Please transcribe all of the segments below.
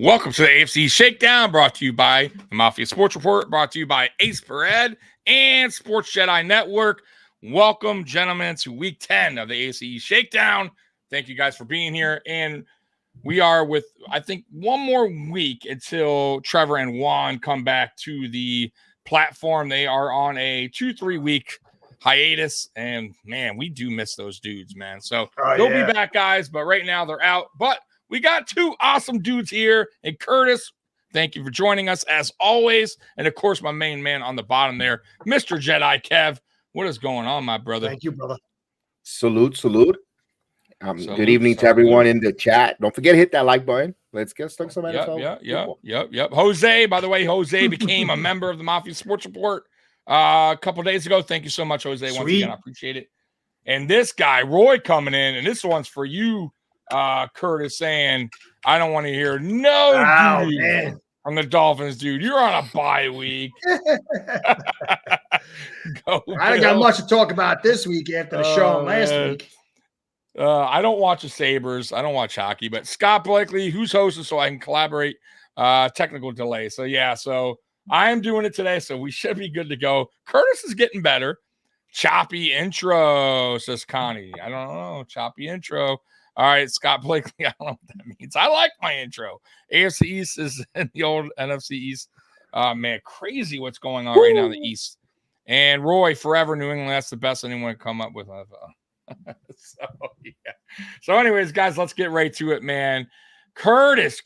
Welcome to the AFC Shakedown, brought to you by the Mafia Sports Report, brought to you by Ace Per Ed and Sports Jedi Network. Welcome, gentlemen, to week 10 of the AFC Shakedown. Thank you guys for being here. And we are with, I think, one more week until Trevor and Juan come back to the platform. They are on a 2-3 week hiatus. And, man, we do miss those dudes, man. So they'll be back, guys. But right now they're out. But we got two awesome dudes here. And Curtis, thank you for joining us as always. And, of course, my main man on the bottom there, Mr. Jedi Kev. What is going on, my brother? Thank you, brother. Salute. Good evening to everyone in the chat. Don't forget to hit that like button. Let's get stuck some NFL. Yep. Jose, by the way, Jose became a member of the Mafia Sports Report a couple days ago. Thank you so much, Jose. Once again, I appreciate it. And this guy, Roy, coming in, and this one's for you, Curtis, saying, I don't want to hear man, from the Dolphins, dude. You're on a bye week. I don't got much to talk about this week after the show last week. I don't watch the Sabres. I don't watch hockey, but Scott Blakely, who's hosting so I can collaborate, technical delay. So, yeah, so I am doing it today, so we should be good to go. Curtis is getting better. Choppy intro, says Connie. I don't know. Choppy intro. All right, Scott Blakely, I don't know what that means. I like my intro. AFC East is in the old NFC East. Man, crazy what's going on right now in the East. And Roy, forever New England, that's the best anyone can come up with. So anyways, guys, let's get right to it, man. Curtis,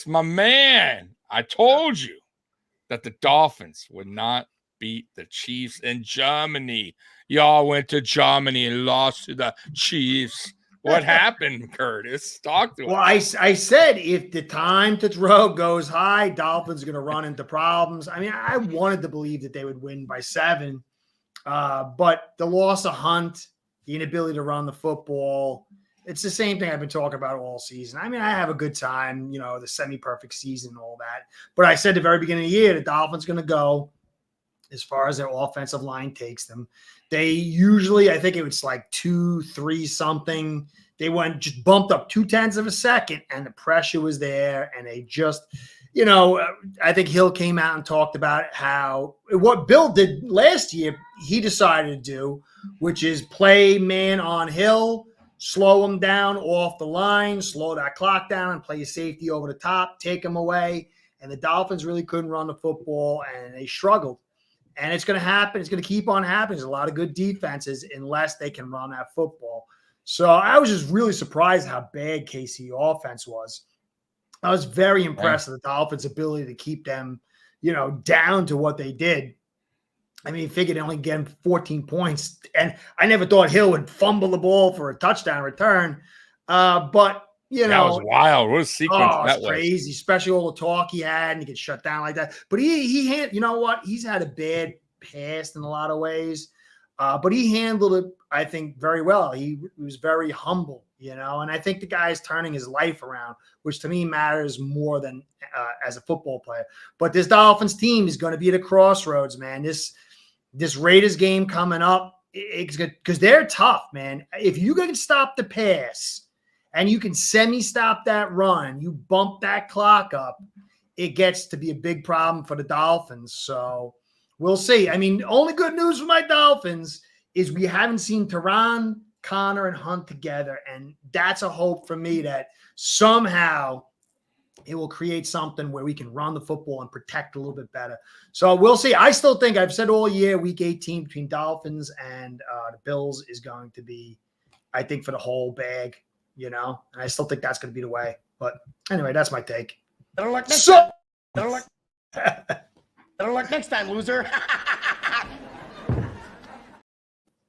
my man. I told you that the Dolphins would not beat the Chiefs in Germany. Y'all went to Germany and lost to the Chiefs. What happened, Curtis? Talk to us. Well, I said if the time to throw goes high, Dolphins are going to run into problems. I mean, I wanted to believe that they would win by 7, but the loss of Hunt, the inability to run the football, it's the same thing I've been talking about all season. I mean, I have a good time, the semi-perfect season and all that. But I said at the very beginning of the year, the Dolphins going to go as far as their offensive line takes them. They usually, I think it was like 2-3 something. They just bumped up 0.2 of a second, and the pressure was there. And they just, I think Hill came out and talked about how what Bill did last year, he decided to do, which is play man on Hill, slow him down off the line, slow that clock down, and play safety over the top, take him away. And the Dolphins really couldn't run the football, and they struggled. And it's going to happen. It's going to keep on happening. There's a lot of good defenses unless they can run that football. So I was just really surprised how bad KC offense was. I was very impressed with the Dolphins' ability to keep them, down to what they did. I mean, figured they only get 14 points. And I never thought Hill would fumble the ball for a touchdown return. But that was wild. What a sequence that was. Crazy, especially all the talk he had and he gets shut down like that. But he had, he's had a bad past in a lot of ways. But he handled it, I think, very well. He was very humble, and I think the guy is turning his life around, which to me matters more than as a football player. But this Dolphins team is going to be at a crossroads, man. This Raiders game coming up, it's good because they're tough, man. If you can stop the pass and you can semi-stop that run, you bump that clock up, it gets to be a big problem for the Dolphins. So we'll see. I mean, only good news for my Dolphins is we haven't seen Teron, Connor, and Hunt together, and that's a hope for me that somehow it will create something where we can run the football and protect a little bit better. So we'll see. I still think I've said all year week 18 between Dolphins and the Bills is going to be, I think, for the whole bag. And I still think that's going to be the way. But anyway, that's my take. Better luck next time. Better luck next time, loser.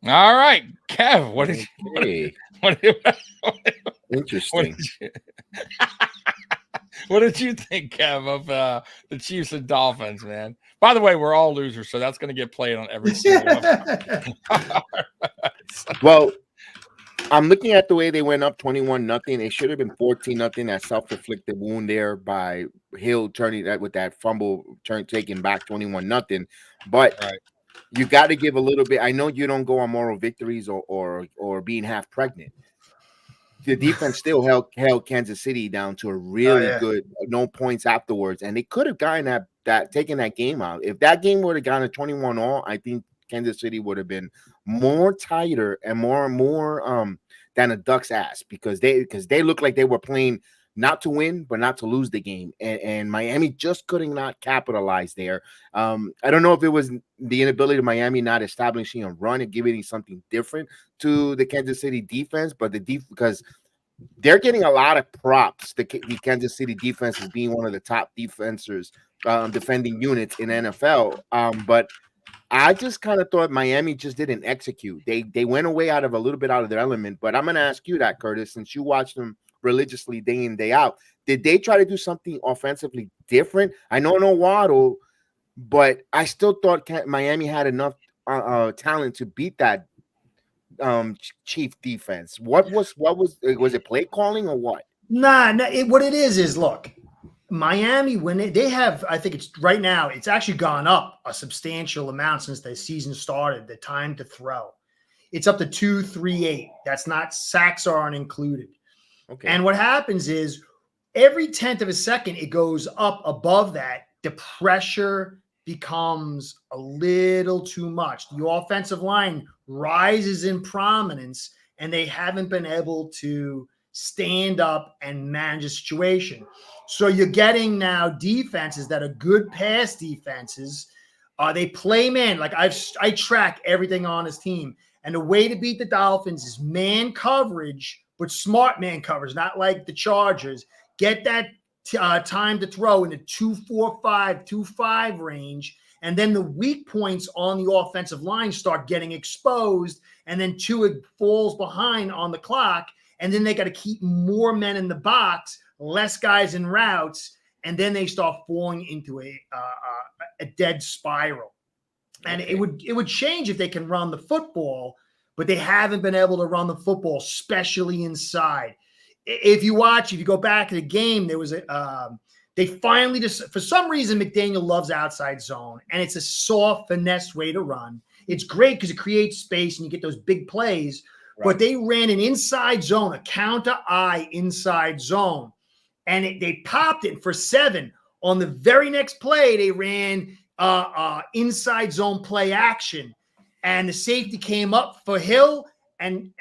All right, Kev, what did Interesting. What did you think, Kev, of the Chiefs and Dolphins, man? By the way, we're all losers, so that's going to get played on every single one. Well, I'm looking at the way they went up 21-0. It should have been 14-0. That self-inflicted wound there by Hill turning that with that fumble taking back 21-0. But you got to give a little bit. I know you don't go on moral victories or being half pregnant, the defense still held Kansas City down to a really good no points afterwards, and they could have gotten taken that game out. If that game would have gone to 21-all, I think Kansas City would have been more tighter and more than a duck's ass because they looked like they were playing not to win, but not to lose the game. And Miami just could not capitalize there. I don't know if it was the inability of Miami not establishing a run and giving something different to the Kansas City defense, but because they're getting a lot of props. The Kansas City defense is being one of the top defending units in NFL. But I just kind of thought Miami just didn't execute. They went away a little bit out of their element. But I'm going to ask you that, Curtis, since you watch them religiously day in, day out. Did they try to do something offensively different? I know no Waddle, but I still thought Miami had enough talent to beat that Chief defense. What was it play calling or what? Nah, what it is look, Miami, when they have, I think it's right now, it's actually gone up a substantial amount since the season started, the time to throw. It's up to 238. That's not sacks aren't included. Okay. And what happens is every 10th of a second, it goes up above that. The pressure becomes a little too much. The offensive line rises in prominence, and they haven't been able to stand up and manage a situation. So you're getting now defenses that are good pass defenses. They play man. Like I track everything on his team. And the way to beat the Dolphins is man coverage, but smart man coverage, not like the Chargers. Get that time to throw in the 2-4-5, 2-5 range. And then the weak points on the offensive line start getting exposed. And then Tua falls behind on the clock. And then they got to keep more men in the box, less guys in routes. And then they start falling into a dead spiral. And it would change if they can run the football, but they haven't been able to run the football, especially inside. If you go back to the game, there was they finally just, for some reason, McDaniel loves outside zone, and it's a soft finesse way to run. It's great because it creates space and you get those big plays, but they ran an inside zone, a counter eye inside zone, and they popped it for 7. On the very next play, they ran inside zone play action, and the safety came up for Hill, and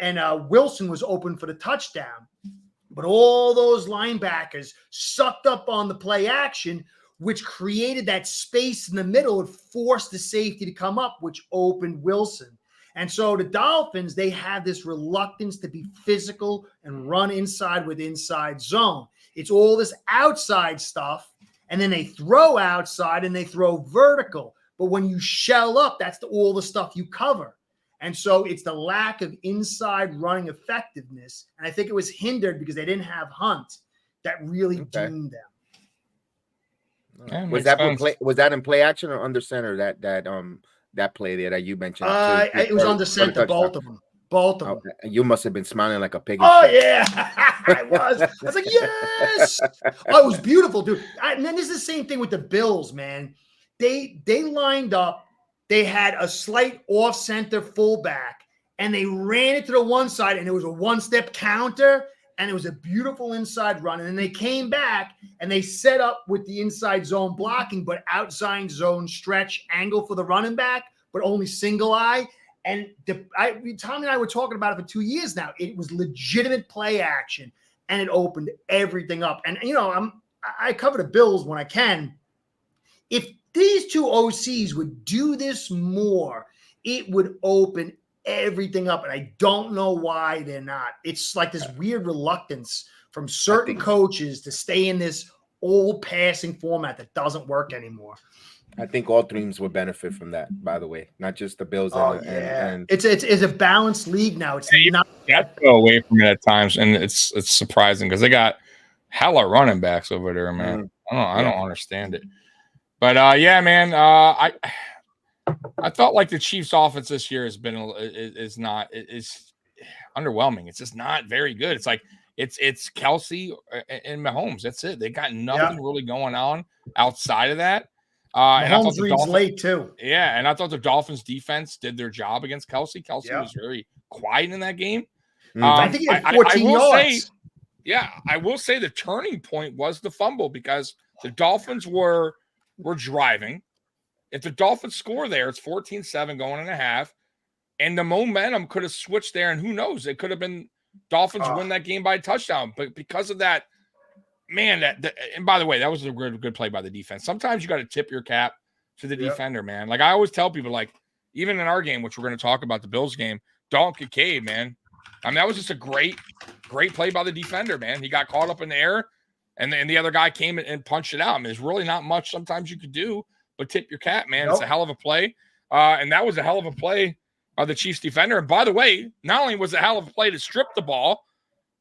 Wilson was open for the touchdown. But all those linebackers sucked up on the play action, which created that space in the middle and forced the safety to come up, which opened Wilson. And so the Dolphins, they have this reluctance to be physical and run inside with inside zone. It's all this outside stuff, and then they throw outside and they throw vertical. But when you shell up, that's all the stuff you cover. And so it's the lack of inside running effectiveness. And I think it was hindered because they didn't have Hunt that really doomed them. Yeah, was that in play action or under center, that play there that you mentioned? It was under center, both of them. Both of them. Okay. You must have been smiling like a pig. Oh, yeah. I was. I was like, yes. Oh, it was beautiful, dude. And then there's the same thing with the Bills, man. They lined up. They had a slight off-center fullback, and they ran it to the one side, and it was a one-step counter, and it was a beautiful inside run. And then they came back, and they set up with the inside zone blocking, but outside zone stretch angle for the running back, but only single eye. And Tommy and I were talking about it for 2 years now. It was legitimate play action, and it opened everything up. And, I cover the Bills when I can. If these two OCs would do this more, it would open everything up. And I don't know why they're not. It's like this weird reluctance from certain coaches to stay in this old passing format that doesn't work anymore. I think all teams would benefit from that, by the way, not just the Bills. And it's a balanced league now. It's not. You have to go away from it at times, and it's surprising because they got hella running backs over there, man. I don't understand it. But yeah, man, I thought like the Chiefs' offense this year has been is underwhelming. It's just not very good. It's like it's Kelsey and Mahomes. That's it. They got nothing really going on outside of that. And I thought the Dolphins late too. Yeah, and I thought the Dolphins' defense did their job against Kelsey. Kelsey was very quiet in that game. I think he had 14 I will yards. say, yeah, I will say the turning point was the fumble because the Dolphins were driving. If the Dolphins score there, it's 14-7 going in a half, and the momentum could have switched there, and who knows? It could have been Dolphins win that game by a touchdown. But because of that, man, and by the way, that was a good play by the defense. Sometimes you got to tip your cap to the defender, man. Like I always tell people, like even in our game, which we're going to talk about, the Bills game, Dalton Kincaid, man. I mean, that was just a great play by the defender, man. He got caught up in the air, and the other guy came and punched it out. I mean, there's really not much sometimes you could do but tip your cap, man. Nope. It's a hell of a play. And that was a hell of a play by the Chiefs defender. And by the way, not only was it a hell of a play to strip the ball,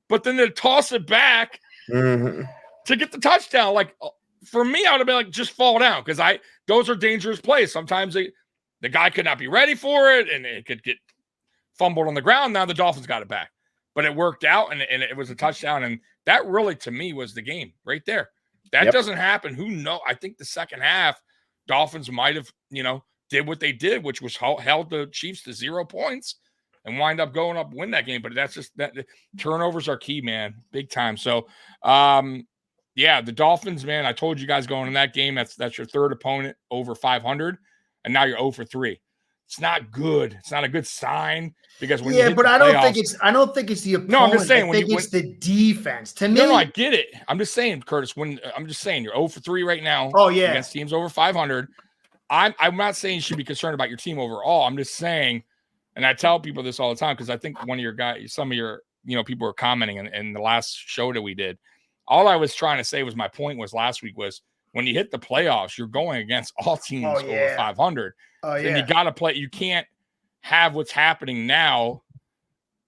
but then to toss it back to get the touchdown. Like, for me, I would have been like, just fall down, because those are dangerous plays. Sometimes the guy could not be ready for it, and it could get fumbled on the ground. Now the Dolphins got it back. But it worked out, and it was a touchdown. And that really, to me, was the game right there. That doesn't happen. Who knows? I think the second half, Dolphins might have, did what they did, which was held the Chiefs to 0 points and wind up going up, win that game. But that's just that turnovers are key, man, big time. So, the Dolphins, man, I told you guys going in that game, that's your third opponent over 500, and now you're 0 for 3. It's not good. It's not a good sign, because when I don't think it's the opponent. No, I'm just saying, I think it's the defense. To me, no, I get it. I'm just saying, Curtis. I'm just saying, you're 0 for 3 right now. Oh yeah, against teams over 500. I'm not saying you should be concerned about your team overall. I'm just saying, and I tell people this all the time, because I think some of your people were commenting in the last show that we did. All I was trying to say was, my point was last week was, when you hit the playoffs, you're going against all teams over 500. And you got to play. You can't have what's happening now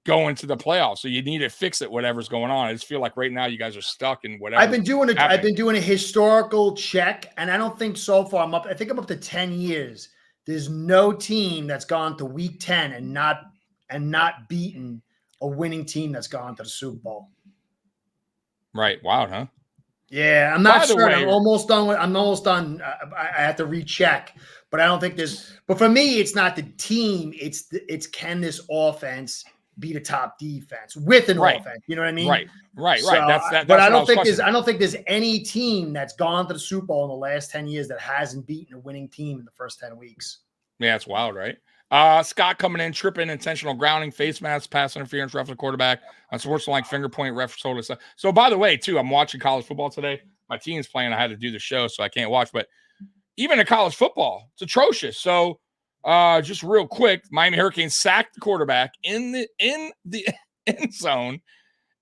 go into the playoffs. So you need to fix it, whatever's going on. I just feel like right now you guys are stuck in whatever. I've been doing a historical check, and I don't think so far I think I'm up to 10 years. There's no team that's gone to week 10 and not beaten a winning team that's gone to the Super Bowl. Right. Wow, huh? Yeah, I'm not sure. I'm almost done. I have to recheck, but I don't think there's. But for me, it's not the team. It's can this offense beat a top defense with an offense? You know what I mean? Right. So, that's but I don't think there's any team that's gone to the Super Bowl in the last 10 years that hasn't beaten a winning team in the first 10 weeks. Yeah, it's wild, right? Scott coming in, tripping, intentional grounding, face mask, pass interference, roughing the quarterback, unsportsmanlike finger point, ref told us. So, by the way, too, I'm watching college football today. My team's playing. I had to do the show, so I can't watch. But even in college football, it's atrocious. So, just real quick, Miami Hurricanes sacked the quarterback in the end zone,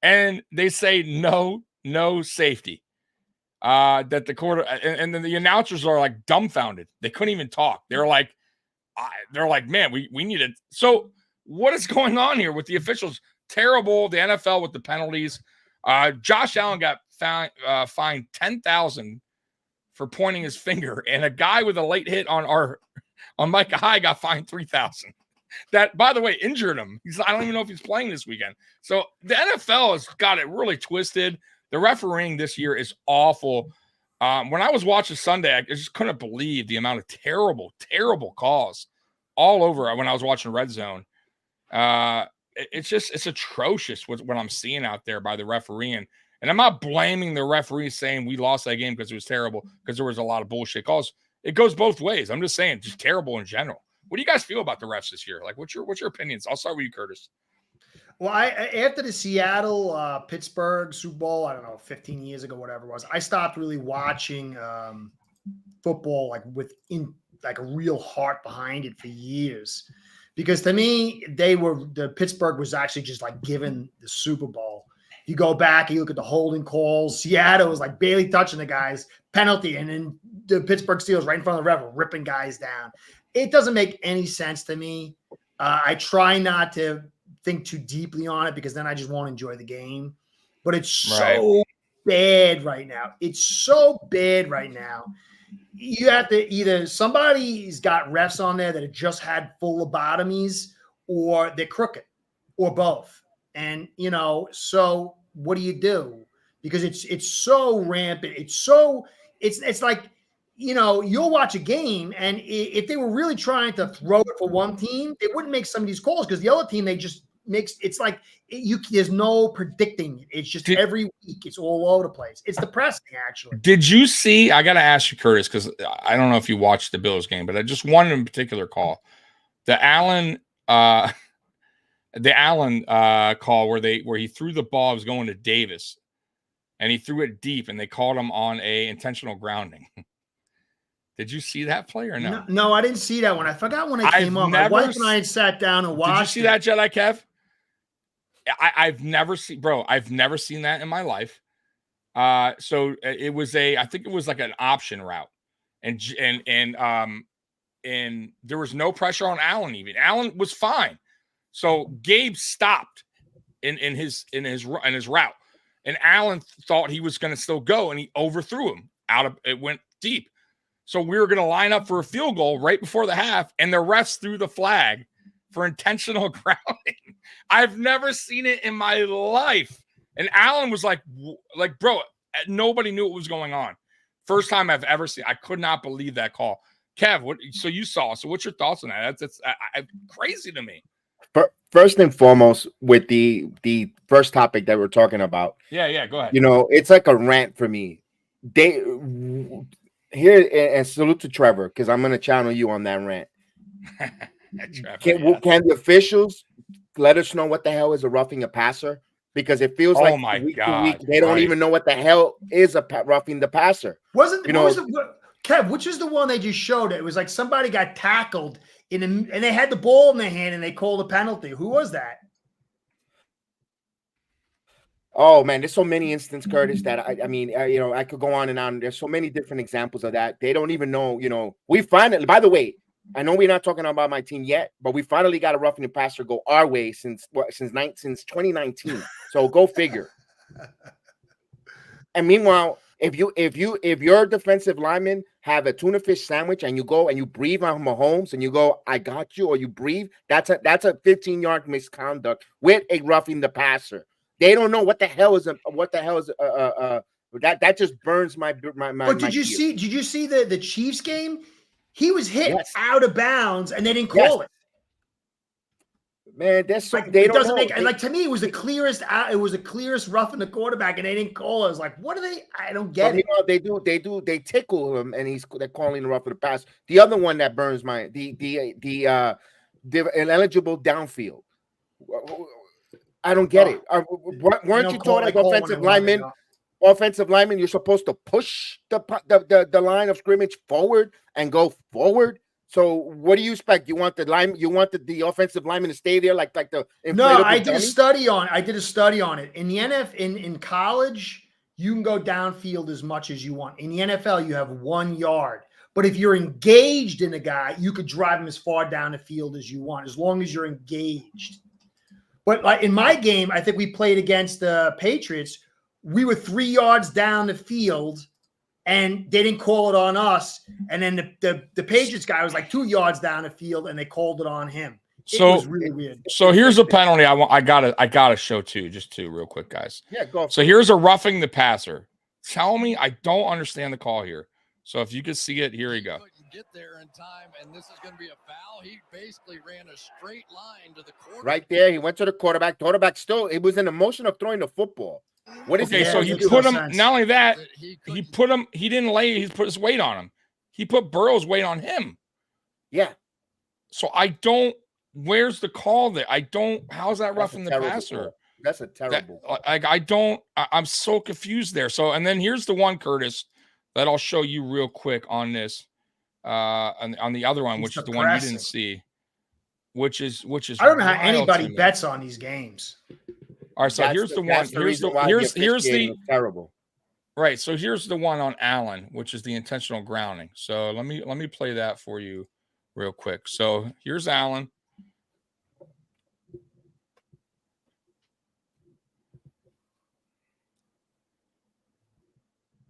and they say no safety. That the quarter and then the announcers are like dumbfounded. They couldn't even talk. They're like, man, we need it. So what is going on here with the officials? Terrible. The NFL with the penalties. Josh Allen got fined $10,000 for pointing his finger, and a guy with a late hit on Micah Hyde got fined $3,000. That, by the way, injured him. I don't even know if he's playing this weekend. So the NFL has got it really twisted. The refereeing this year is awful. When I was watching Sunday, I just couldn't believe the amount of terrible calls all over when I was watching Red Zone. It's atrocious what I'm seeing out there by the refereeing. And I'm not blaming the referee saying we lost that game because it was terrible, because there was a lot of bullshit calls. It goes both ways. I'm just saying, just terrible in general. What do you guys feel about the refs this year? Like, what's your opinions? I'll start with you, Curtis. Well, after the Seattle Pittsburgh Super Bowl, I don't know, 15 years ago, whatever it was, I stopped really watching football like a real heart behind it for years, because to me, the Pittsburgh was actually just like given the Super Bowl. You go back and you look at the holding calls. Seattle was like barely touching the guys, penalty, and then the Pittsburgh Steelers right in front of the ref ripping guys down. It doesn't make any sense to me. I try not to think too deeply on it, because then I just won't enjoy the game. But it's so bad right now. It's so bad right now. You have to either somebody's got refs on there that have just had full lobotomies, or they're crooked, or both. And so what do you do? Because it's so rampant. It's like, you'll watch a game, and if they were really trying to throw it for one team, they wouldn't make some of these calls, because the other team, they just it's like there's no predicting it. It's just every week it's all over the place. It's depressing, actually. Did you see? I got to ask you, Curtis, because I don't know if you watched the Bills game, but I just one in particular call, the Allen call where he threw the ball. It was going to Davis, and he threw it deep, and they called him on a intentional grounding. Did you see that play or no? No, I didn't see that one. I forgot when it came up. My wife and I had sat down and watched. Did you see that, Jedi Kev? I've never seen that in my life. So it was I think it was like an option route, and there was no pressure on Allen. Even Allen was fine. So Gabe stopped in his route, and Allen thought he was going to still go, and he overthrew him it went deep. So we were going to line up for a field goal right before the half, and the refs threw the flag for intentional grounding. I've never seen it in my life. And Allen was like, bro, nobody knew what was going on. First time I've ever seen. I could not believe that call. Kev, so you saw. So what's your thoughts on that? That's crazy to me. First and foremost, with the first topic that we're talking about. Yeah, go ahead. It's like a rant for me. Here, and salute to Trevor, because I'm going to channel you on that rant. Can the officials let us know what the hell is a roughing a passer? Because it feels like week to week, they don't even know what the hell is a roughing the passer. Kev, which is the one they just showed? It was like somebody got tackled and they had the ball in their hand and they called a penalty. Who was that? Oh man, there's so many instances, Curtis, that I could go on and on. There's so many different examples of that. They don't even know, we finally, by the way, I know we're not talking about my team yet, but we finally got a roughing the passer go our way since 2019. So go figure. And meanwhile, if your defensive lineman have a tuna fish sandwich and you go and you breathe on Mahomes and you go, I got you, or you breathe, that's a 15-yard misconduct with a roughing the passer. They don't know what the hell is that just burns my. But did you see the Chiefs game? He was hit out of bounds and they didn't call it. Man, that's so they don't know. To me, it was the clearest. It was the clearest roughing the quarterback, and they didn't call it. I was like, what are they? I don't get it. They tickle him, and they're calling the roughing the pass. The other one that burns my the ineligible downfield. I don't get it. Weren't you told as offensive lineman, you're supposed to push the line of scrimmage forward and go forward? So what do you expect? You want the offensive lineman to stay there like the No, I did a study on it. In the in college, you can go downfield as much as you want. In the NFL, you have 1 yard. But if you're engaged in a guy, you could drive him as far down the field as you want, as long as you're engaged. But like in my game, I think we played against the Patriots. We were 3 yards down the field, and they didn't call it on us. And then the Patriots guy was like 2 yards down the field, and they called it on him. It was really weird. So here's a penalty I gotta show two real quick, guys. Yeah, go. So here's a roughing the passer. Tell me I don't understand the call here. So if you could see it, here you go. Get there in time, and this is going to be a foul. He basically ran a straight line to the quarterback. Right there, he went to the quarterback. Quarterback still, it was in the motion of throwing the football. What is so he put him. Not only that, he put him. He didn't lay. He put his weight on him. He put Burrow's weight on him. Yeah. So I don't. Where's the call there? I don't. How's that roughing the passer? Call. That's a terrible. I don't. I'm so confused there. So and then here's the one, Curtis, that I'll show you real quick on this. On the other one, which is the one you didn't see, which is I don't know how anybody bets on these games. All right, so here's the one. Here's the terrible. Right, so here's the one on Allen, which is the intentional grounding. So let me play that for you real quick. So here's Allen.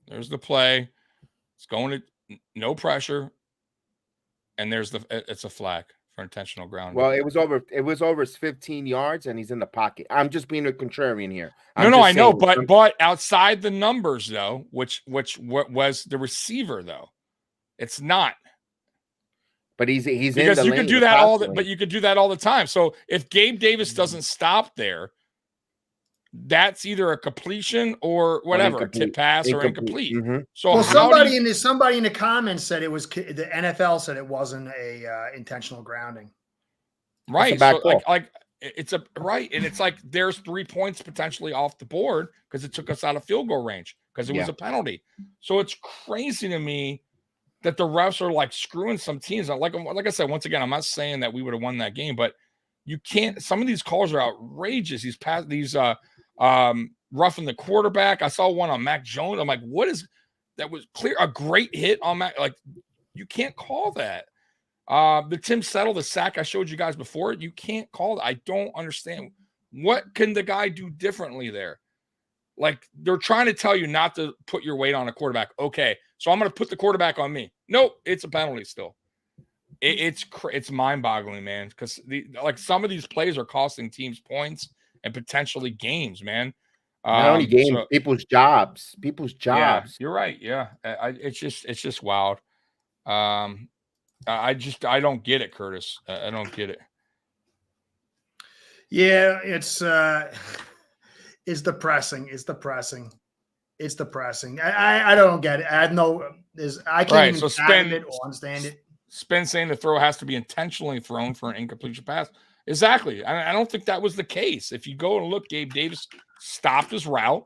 There's the play. It's going to no pressure. And it's a flag for intentional grounding. Well, it was over 15 yards, and he's in the pocket. I'm just being a contrarian here. I know, but outside the numbers though, what was the receiver though? It's not. But he's in because the you lane, could do the that pass lane. but you could do that all the time. So if Gabe Davis doesn't stop there, that's either a completion or whatever, a tip pass or incomplete. Mm-hmm. So well, how somebody in the comments said it was the NFL said it wasn't a intentional grounding. Right. Back So ball. like it's a right, and it's like there's 3 points potentially off the board because it took us out of field goal range because it was a penalty. So it's crazy to me that the refs are like screwing some teams. Like I said, once again, I'm not saying that we would have won that game, but you can't. Some of these calls are outrageous. These roughing the quarterback. I saw one on Mac Jones. I'm like, what is that? Was clear a great hit on Mac. Like you can't call that. The Tim Settle, the sack I showed you guys before, you can't call that. I don't understand. What can the guy do differently there? Like they're trying to tell you not to put your weight on a quarterback. Okay, so I'm going to put the quarterback on me. Nope, it's a penalty still. It's mind-boggling, man, because like some of these plays are costing teams points and potentially games, man. Not only games, people's jobs. Yeah, you're right. Yeah, it's just wild. I don't get it, Curtis. I don't get it. Yeah, it's depressing. It's depressing. I don't get it. I can't even fathom it or understand it. Spin saying the throw has to be intentionally thrown for an incompletion pass. Exactly. I don't think that was the case. If you go and look, Gabe Davis stopped his route,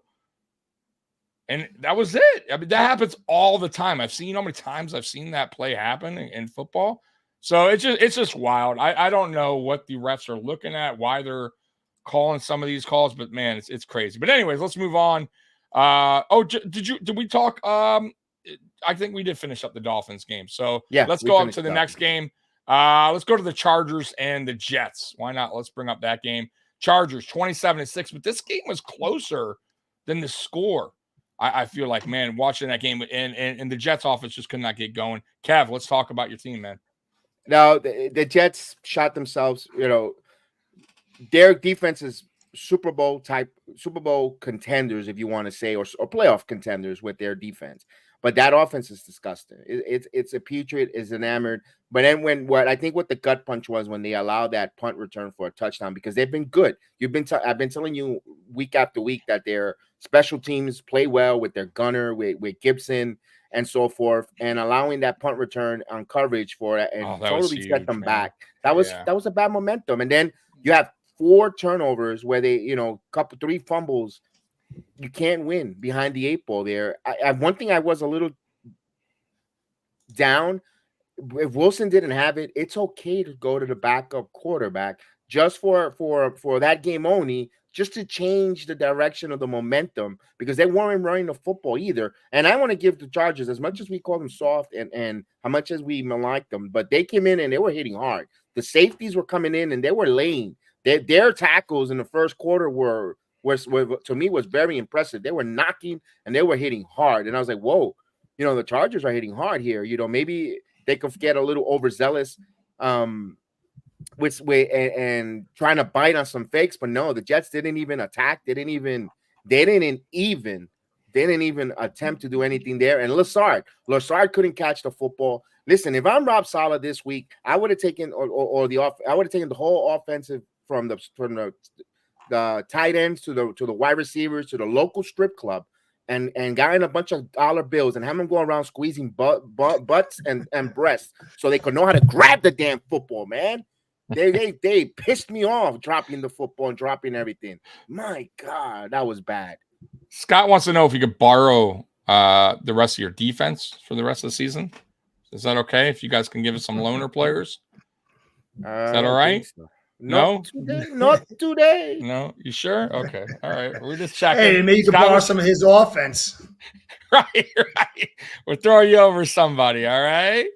and that was it. I mean, that happens all the time. I've seen how many times I've seen that play happen in football. So it's just wild. I don't know what the refs are looking at, why they're calling some of these calls, but man, it's crazy. But anyways, let's move on. Did we talk? I think we did finish up the Dolphins game. So yeah, let's go up to the next game. Let's go to the Chargers and the Jets. Why not? Let's bring up that game. Chargers 27-6, but this game was closer than the score. I feel like, man, watching that game and the Jets offense just could not get going. Kev, let's talk about your team, man. Now the Jets shot themselves. Their defense is Super Bowl contenders, if you want to say, or playoff contenders with their defense. But that offense is disgusting. It's a putrid, is enamored. But then what the gut punch was when they allowed that punt return for a touchdown, because they've been good. I've been telling you week after week that their special teams play well with their gunner, with Gibson and so forth, and allowing that punt return on coverage for it and totally set them back. That was a bad momentum. And then you have 4 turnovers where they, 3 fumbles. You can't win behind the 8 ball there. One thing I was a little down. If Wilson didn't have it, it's okay to go to the backup quarterback just for that game only, just to change the direction of the momentum, because they weren't running the football either. And I want to give the Chargers, as much as we call them soft and how much as we malign them, but they came in and they were hitting hard. The safeties were coming in and they were laying. Their tackles in the first quarter were to me was very impressive. They were knocking and they were hitting hard. And I was like, whoa, the Chargers are hitting hard here. Maybe they could get a little overzealous and trying to bite on some fakes, but no, the Jets didn't even attack. They didn't even attempt to do anything there. And Lazard couldn't catch the football. Listen, if I'm Rob Saleh this week, I would have taken I would have taken the whole offensive from the tight ends to the wide receivers to the local strip club and gotten a bunch of dollar bills and have them go around squeezing butts and breasts so they could know how to grab the damn football, man. They pissed me off dropping the football and dropping everything. My God, that was bad. Scott wants to know if you could borrow the rest of your defense for the rest of the season. Is that okay? If you guys can give us some loaner players, is that all right? So. No, not today. No, you sure? Okay, all right. We're just checking. Hey, maybe you can borrow some of his offense. Right. We're throwing you over somebody. All right.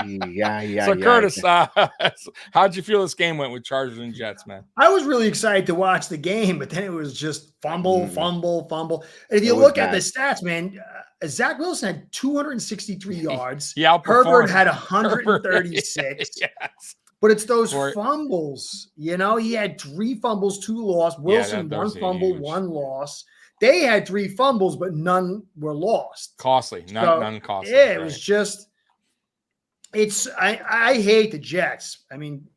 Yeah. So Curtis, how'd you feel this game went with Chargers and Jets, man? I was really excited to watch the game, but then it was just fumble. And if you look at the stats, man, Zach Wilson had 263 yards. Herbert had 136. Yes. But it's those fumbles. He had 3 fumbles, 2 lost. Wilson, 1 fumble, 1 loss. They had 3 fumbles, but none were lost. Costly. None costly. Yeah, it was just I hate the Jets. I mean,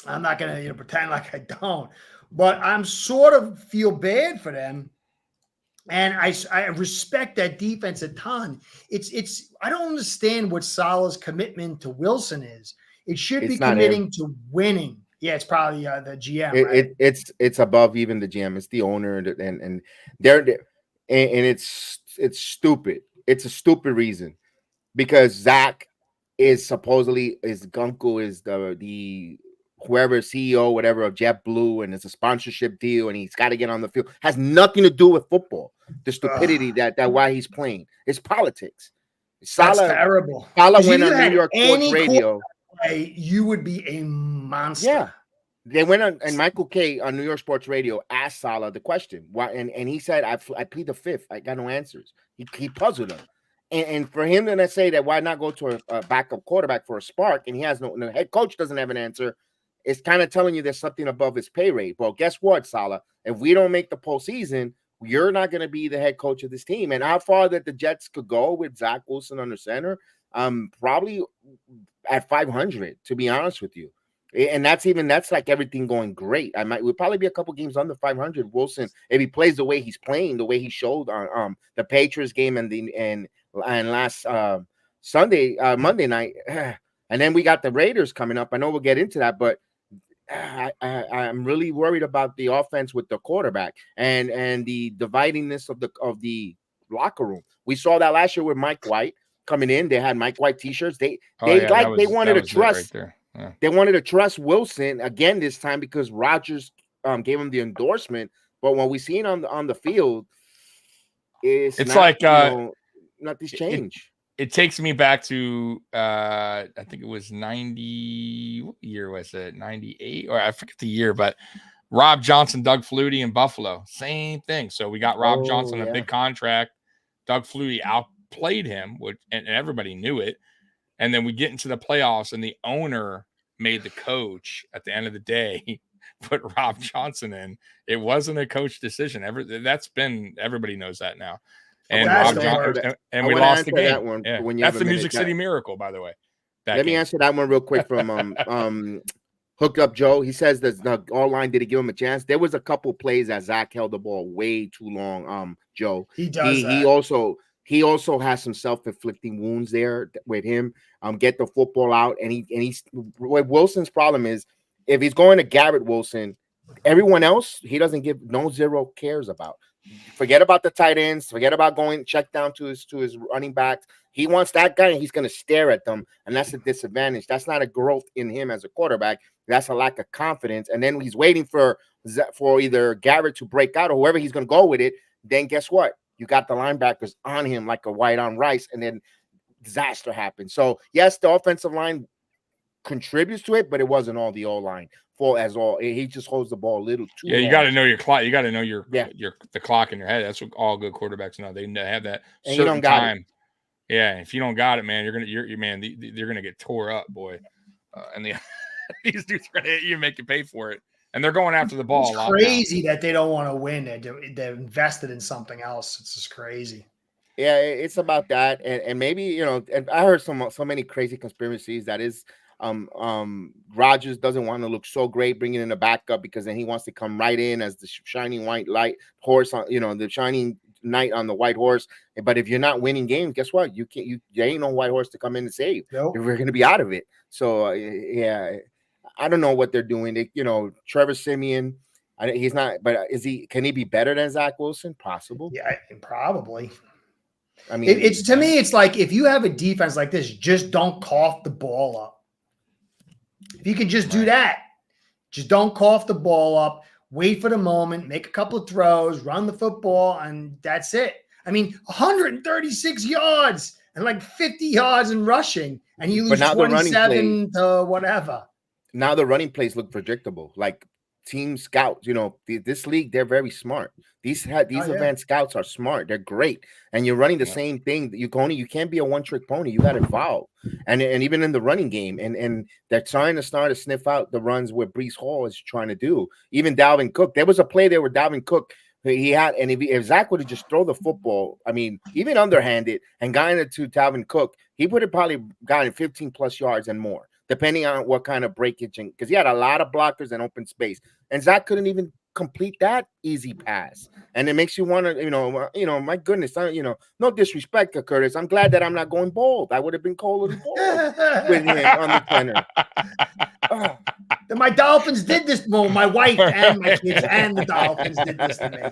I'm not gonna pretend like I don't, but I'm sort of feel bad for them. And I respect that defense a ton. It's I don't understand what Salah's commitment to Wilson is. It should be It's not him. committing to winning. Yeah, it's probably the GM, right? It's above even the GM. It's the owner, and they're and it's stupid. It's a stupid reason because Zach is supposedly Gunkel is the whoever CEO whatever of JetBlue, and it's a sponsorship deal, and he's got to get on the field. Has nothing to do with football. The stupidity that why he's playing. It's politics. That's terrible. Salah went on New York Sports Radio. You would be a monster. Yeah. They went on, and Michael Kay on New York Sports Radio asked Salah the question. Why? And he said, I plead the fifth. I got no answers. He puzzled him. And for him to say that, why not go to a backup quarterback for a spark? And he has no head coach doesn't have an answer. It's kind of telling you there's something above his pay rate. Well, guess what, Salah? If we don't make the postseason, you're not going to be the head coach of this team. And how far that the Jets could go with Zach Wilson under center, probably at 500, to be honest with you. And that's like everything going great. We'll probably be a couple games under 500. Wilson, if he plays the way he's playing, the way he showed on the Patriots game and last Monday night, and then we got the Raiders coming up. I know we'll get into that, but I'm really worried about the offense with the quarterback and the dividingness of the locker room. We saw that last year with Mike White coming in. They had Mike White t-shirts. They wanted to trust. Right, yeah. They wanted to trust Wilson again this time because Rodgers gave him the endorsement. But what we seen on the field is nothing's changed. It takes me back to I think it was 90. What year was it? 98, or I forget the year, but Rob Johnson, Doug Flutie in Buffalo, same thing. So we got Rob Johnson a big contract. Doug Flutie outplayed him, and everybody knew it. And then we get into the playoffs, and the owner made the coach at the end of the day put Rob Johnson in. It wasn't a coach decision. Everybody knows that now. And Rob Johnson, and we lost the game. That one, yeah. That's the Music City Miracle, by the way. Let me answer that one real quick from Hooked Up Joe. He says that the all line did he give him a chance? There was a couple plays that Zach held the ball way too long. Joe. He does. He also has some self-inflicting wounds there with him. Get the football out, and he's what Wilson's problem is if he's going to Garrett Wilson, everyone else he doesn't give zero cares about. Forget about the tight ends. Forget about going check down to his running backs. He wants that guy, and he's going to stare at them, and that's a disadvantage. That's not a growth in him as a quarterback. That's a lack of confidence. And then he's waiting for either Garrett to break out or whoever he's going to go with it. Then guess what? You got the linebackers on him like a white on rice, and then disaster happens. So yes, the offensive line contributes to it, but it wasn't all the O-line as all. He just holds the ball a little too. Yeah, you got to know your clock. You got to know your the clock in your head. That's what all good quarterbacks know. They have that certain time. Yeah, if you don't got it, man, you're gonna get tore up, boy. And these dudes are gonna hit you and make you pay for it. And they're going after the ball. It's crazy that they don't want to win. They're invested in something else. It's just crazy. Yeah, it's about that, and maybe and I heard so many crazy conspiracies that is, Rodgers doesn't want to look so great bringing in a backup because then he wants to come right in as the shining white light horse on the shining knight on the white horse. But if you're not winning games, guess what? You ain't no white horse to come in and save. Nope. We're going to be out of it. So yeah. I don't know what they're doing. Trevor Siemian, he's not, but can he be better than Zach Wilson? Possible. Yeah, probably. I mean, it's to me, it's like if you have a defense like this, just don't cough the ball up. If you can just do that, just don't cough the ball up, wait for the moment, make a couple of throws, run the football, and that's it. I mean, 136 yards and like 50 yards in rushing, and you lose 27 to whatever. Now the running plays look predictable. Like team scouts, this league, they're very smart. These advanced scouts are smart. They're great. And you're running the same thing. You can't be a one-trick pony. You got to evolve. And even in the running game, and they're trying to start to sniff out the runs where Breece Hall is trying to do. Even Dalvin Cook. There was a play there where Dalvin Cook, if Zach would have just throw the football, I mean, even underhanded and got into Dalvin Cook, he would have probably gotten 15 plus yards and more, depending on what kind of breakage, because he had a lot of blockers and open space. And Zach couldn't even complete that easy pass. And it makes you want to, my goodness, no disrespect to Curtis. I'm glad that I'm not going bold. I would have been cold bold with him on the center. Oh. My Dolphins did this. Well, my wife and my kids and the Dolphins did this to me.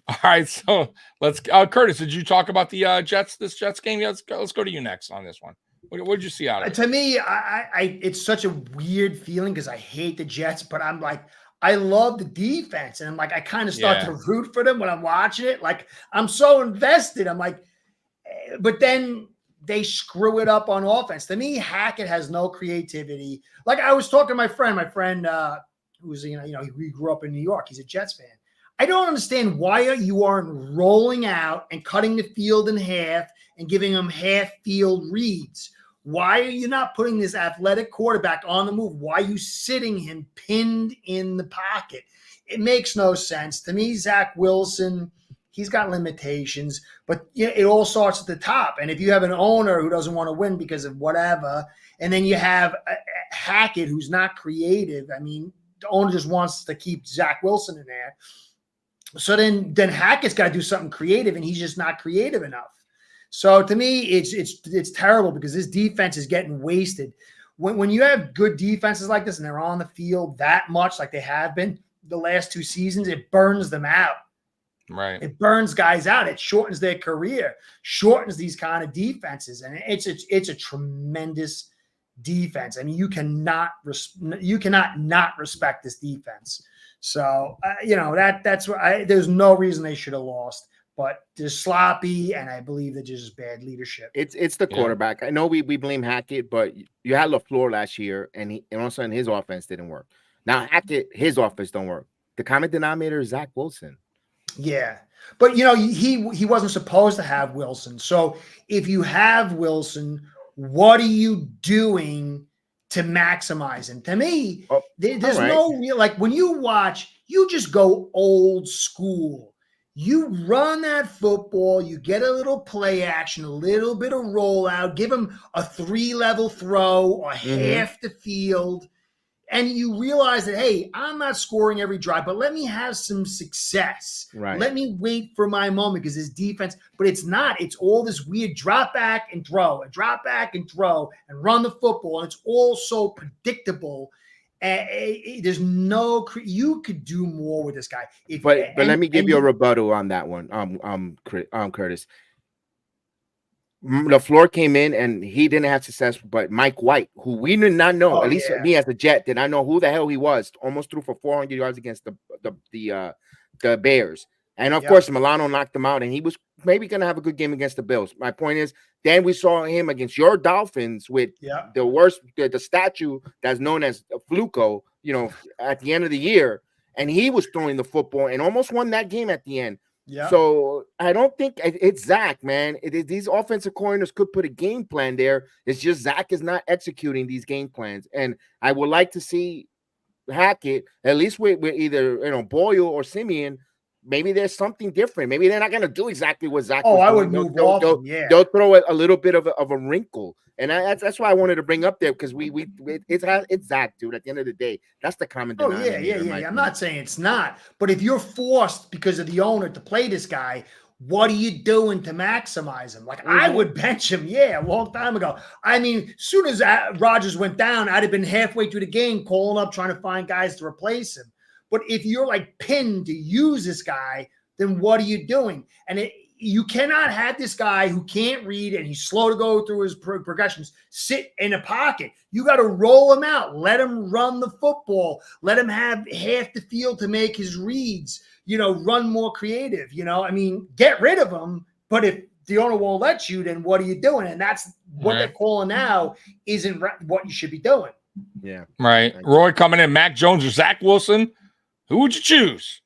All right, so let's. Curtis, did you talk about the Jets? This Jets game? Yeah, let's go to you next on this one. What did you see out of it? To me, it's such a weird feeling because I hate the Jets, but I'm like, I love the defense, and I'm like, I kind of start to root for them when I'm watching it. Like, I'm so invested. I'm like, but then they screw it up on offense. To me, Hackett has no creativity. Like, I was talking to my friend who's, we grew up in New York. He's a Jets fan. I don't understand why you aren't rolling out and cutting the field in half and giving them half field reads. Why are you not putting this athletic quarterback on the move? Why are you sitting him pinned in the pocket? It makes no sense. To me, Zach Wilson, he's got limitations, but it all starts at the top. And if you have an owner who doesn't want to win because of whatever, and then you have Hackett who's not creative, I mean, the owner just wants to keep Zach Wilson in there. So then Hackett's got to do something creative, and he's just not creative enough. So to me, it's terrible because this defense is getting wasted. When you have good defenses like this and they're on the field that much, like they have been the last 2 seasons, it burns them out. Right. It burns guys out. It shortens their career, shortens these kind of defenses, and it's a tremendous defense. I mean, you cannot not respect this defense. So that's why there's no reason they should have lost. But they're sloppy, and I believe they're just bad leadership. It's the quarterback. I know we blame Hackett, but you had LaFleur last year, and all of a sudden his offense didn't work. Now Hackett, his offense don't work. The common denominator is Zach Wilson. Yeah, but he wasn't supposed to have Wilson. So if you have Wilson, what are you doing to maximize him? To me, there's no real, like, when you watch, you just go old school. You run that football, you get a little play action, a little bit of rollout, give him a 3-level throw or half the field, and you realize that, hey, I'm not scoring every drive, but let me have some success. Right. Let me wait for my moment, because his defense, but it's not. It's all this weird drop back and throw, and drop back and throw, and run the football, and it's all so predictable. There's no, you could do more with this guy. But let me give you a rebuttal on that one, Curtis. LaFleur came in and he didn't have success, but Mike White, who we did not know, at least me as a Jet, did not know who the hell he was. Almost threw for 400 yards against the Bears, and of course Milano knocked him out, and he was maybe going to have a good game against the Bills. My point is, then we saw him against your Dolphins with the worst, the statue that's known as Fluco, at the end of the year, and he was throwing the football and almost won that game at the end. Yeah. So I don't think it's Zach, man. These offensive coordinators could put a game plan there. It's just Zach is not executing these game plans, and I would like to see Hackett, at least with either Boyle or Simeon. Maybe there's something different. Maybe they're not going to do exactly what Zach was doing. I would move off. They'll throw a little bit of a wrinkle, and that's why I wanted to bring up there, because it's Zach, dude. At the end of the day, that's the common denominator. Yeah. I'm not saying it's not, but if you're forced because of the owner to play this guy, what are you doing to maximize him? Like, I would bench him, a long time ago. I mean, as soon as Rodgers went down, I'd have been halfway through the game calling up, trying to find guys to replace him. But if you're like pinned to use this guy, then what are you doing? And you cannot have this guy who can't read and he's slow to go through his progressions sit in a pocket. You got to roll him out. Let him run the football. Let him have half the field to make his reads. Run more creative. I mean, get rid of him. But if the owner won't let you, then what are you doing? And that's what they're calling now isn't what you should be doing. Yeah. Right. Roy coming in, Mac Jones or Zach Wilson. Who would you choose?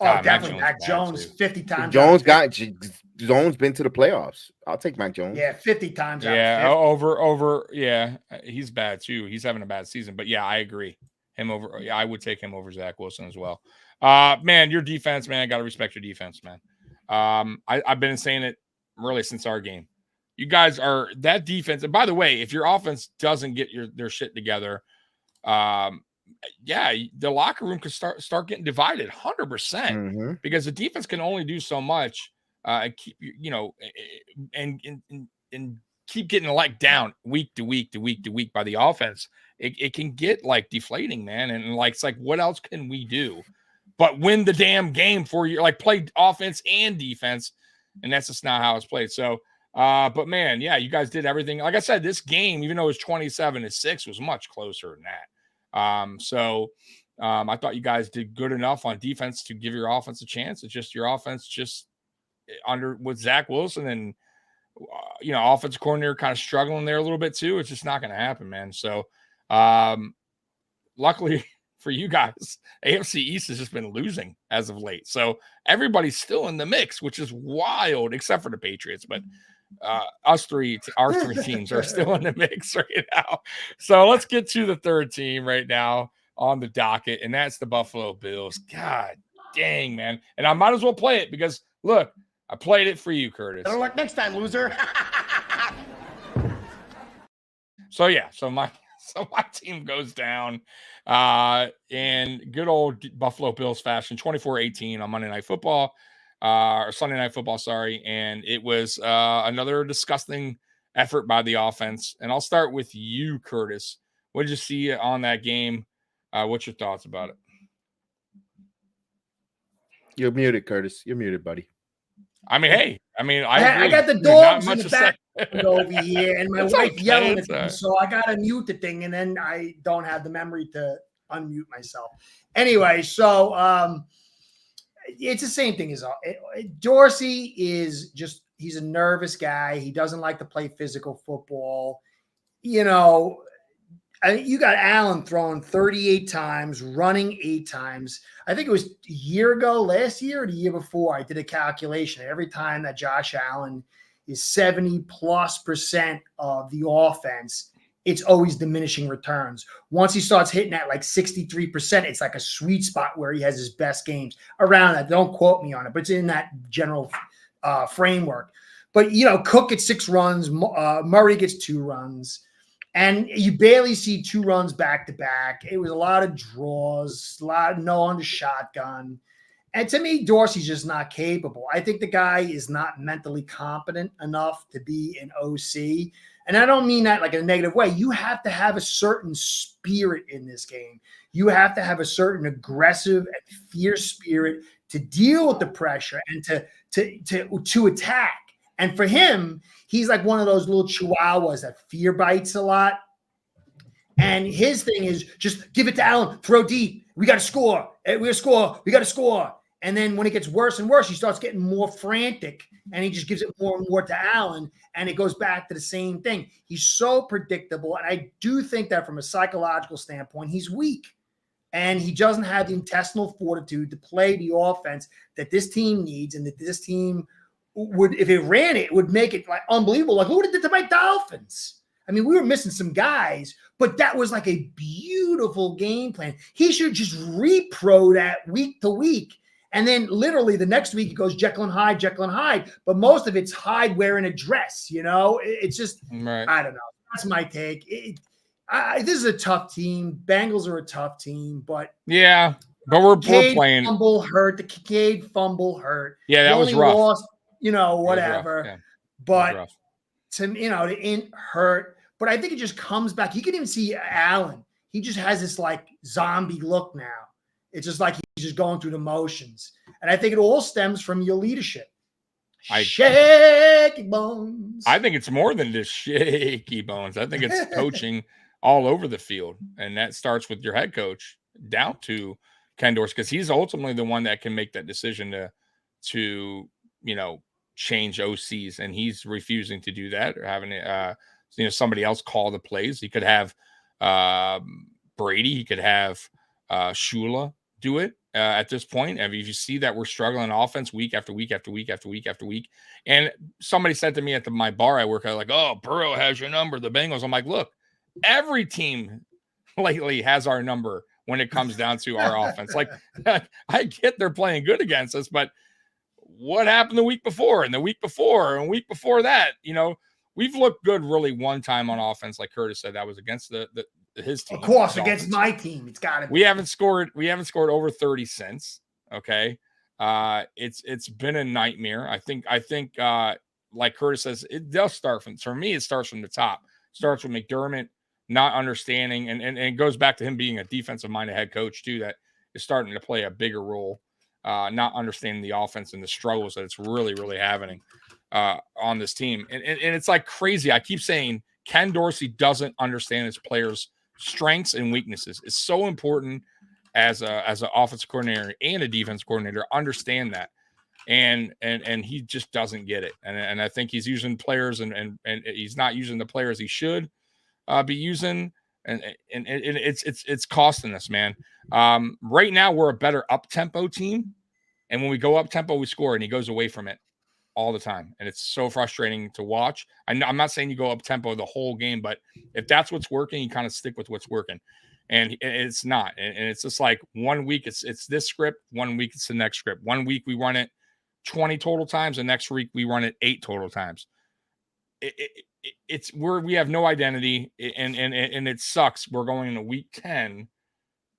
Definitely Mac Jones 50 times. Jones been to the playoffs. I'll take Mac Jones. Yeah, 50 times. Yeah, over. Yeah, he's bad too. He's having a bad season. But yeah, I agree. Him over. Yeah, I would take him over Zach Wilson as well. Man, your defense, man. I got to respect your defense, man. I've been saying it really since our game. You guys are that defense. And by the way, if your offense doesn't get their shit together, yeah, the locker room could start getting divided 100% because the defense can only do so much and keep and keep getting let down week to week to week to week by the offense. It can get like deflating, man. And like it's like, what else can we do but win the damn game for you? Like play offense and defense, and that's just not how it's played. So. But man, yeah, you guys did everything. Like I said, this game, even though it was 27-6, was much closer than that. So I thought you guys did good enough on defense to give your offense a chance. It's just your offense just under with Zach Wilson and offensive coordinator kind of struggling there a little bit too. It's just not going to happen, man. So luckily for you guys, AFC East has just been losing as of late. So everybody's still in the mix, which is wild, except for the Patriots. But our three teams are still in the mix right now. So let's get to the third team right now on the docket, and that's the Buffalo Bills. God dang, man. And I might as well play it because, look, I played it for you, Curtis. Better luck next time, loser. So my team goes down in good old Buffalo Bills fashion, 24-18 on Monday Night Football. Or Sunday Night Football, sorry. And it was another disgusting effort by the offense. And I'll start with you, Curtis. What did you see on that game? What's your thoughts about it? You're muted, Curtis. You're muted, buddy. I mean, hey, I got the dogs in the back over here, and my wife yelling at me, so I got to mute the thing, and then I don't have the memory to unmute myself. Anyway, so it's the same thing as Dorsey is just, he's a nervous guy. He doesn't like to play physical football. You got Allen throwing 38 times, running 8 times. I think it was a year ago, last year or the year before, I did a calculation. Every time that Josh Allen is 70+% of the offense, it's always diminishing returns. Once he starts hitting at like 63%, it's like a sweet spot where he has his best games around that. Don't quote me on it, but it's in that general framework. But, Cook gets 6 runs. Murray gets 2 runs. And you barely see 2 runs back to back. It was a lot of draws, a lot of no on the shotgun. And to me, Dorsey's just not capable. I think the guy is not mentally competent enough to be an OC. And I don't mean that like in a negative way. You have to have a certain spirit in this game. You have to have a certain aggressive and fierce spirit to deal with the pressure and to attack. And for him, he's like one of those little chihuahuas that fear bites a lot. And his thing is just give it to Allen, throw deep. We got to score. We got to score. And then when it gets worse and worse, he starts getting more frantic and he just gives it more and more to Allen. And it goes back to the same thing. He's so predictable. And I do think that from a psychological standpoint, he's weak. And he doesn't have the intestinal fortitude to play the offense that this team needs and that this team would, if it ran it, would make it like unbelievable. Like, who would have did to my Dolphins? I mean, we were missing some guys, but that was like a beautiful game plan. He should just repro that week to week. And then literally the next week, he goes Jekyll and Hyde. But most of it's Hyde wearing a dress, It's just, right. I don't know. That's my take. This is a tough team. Bengals are a tough team, but. Yeah, but we're playing. The Kincaid fumble hurt. Yeah, that was rough. Lost, whatever. Yeah. But it hurt. But I think it just comes back. You can even see Allen. He just has this like zombie look now. It's just like he's just going through the motions. And I think it all stems from your leadership. Shaky bones. I think it's more than just shaky bones. I think it's coaching all over the field. And that starts with your head coach down to Ken Dorsey, because he's ultimately the one that can make that decision to change OCs. And he's refusing to do that or having somebody else call the plays. He could have Brady. He could have Shula do it at this point. I mean, if you see that we're struggling offense week after week after week after week after week, and somebody said to me at my bar I work at, like, "Oh, Burrow has your number, the Bengals." I'm like, look, every team lately has our number when it comes down to our offense. Like, I get they're playing good against us, but what happened the week before and the week before and week before that? We've looked good really one time on offense, like Curtis said. That was against his team. Of course, against my team, it's got to be. We haven't scored over 30 since. Okay, it's been a nightmare. I think like Curtis says, it does start for me. It starts from the top. It starts with McDermott not understanding, and it goes back to him being a defensive-minded head coach too. That is starting to play a bigger role. Not understanding the offense and the struggles that it's really, really having on this team. And it's like crazy. I keep saying Ken Dorsey doesn't understand his players' strengths and weaknesses. It's so important as an offensive coordinator and a defense coordinator understand that. And he just doesn't get it. And I think he's using players and he's not using the players he should be using. And it's costing us, man. Right now we're a better up-tempo team. And when we go up-tempo, we score, and he goes away from it all the time. And it's so frustrating to watch. I'm not saying you go up-tempo the whole game, but if that's what's working, you kind of stick with what's working. And it's not. And it's just like 1 week it's this script, 1 week it's the next script. 1 week we run it 20 total times, and next week we run it 8 total times. We have no identity, and it sucks. We're going into week 10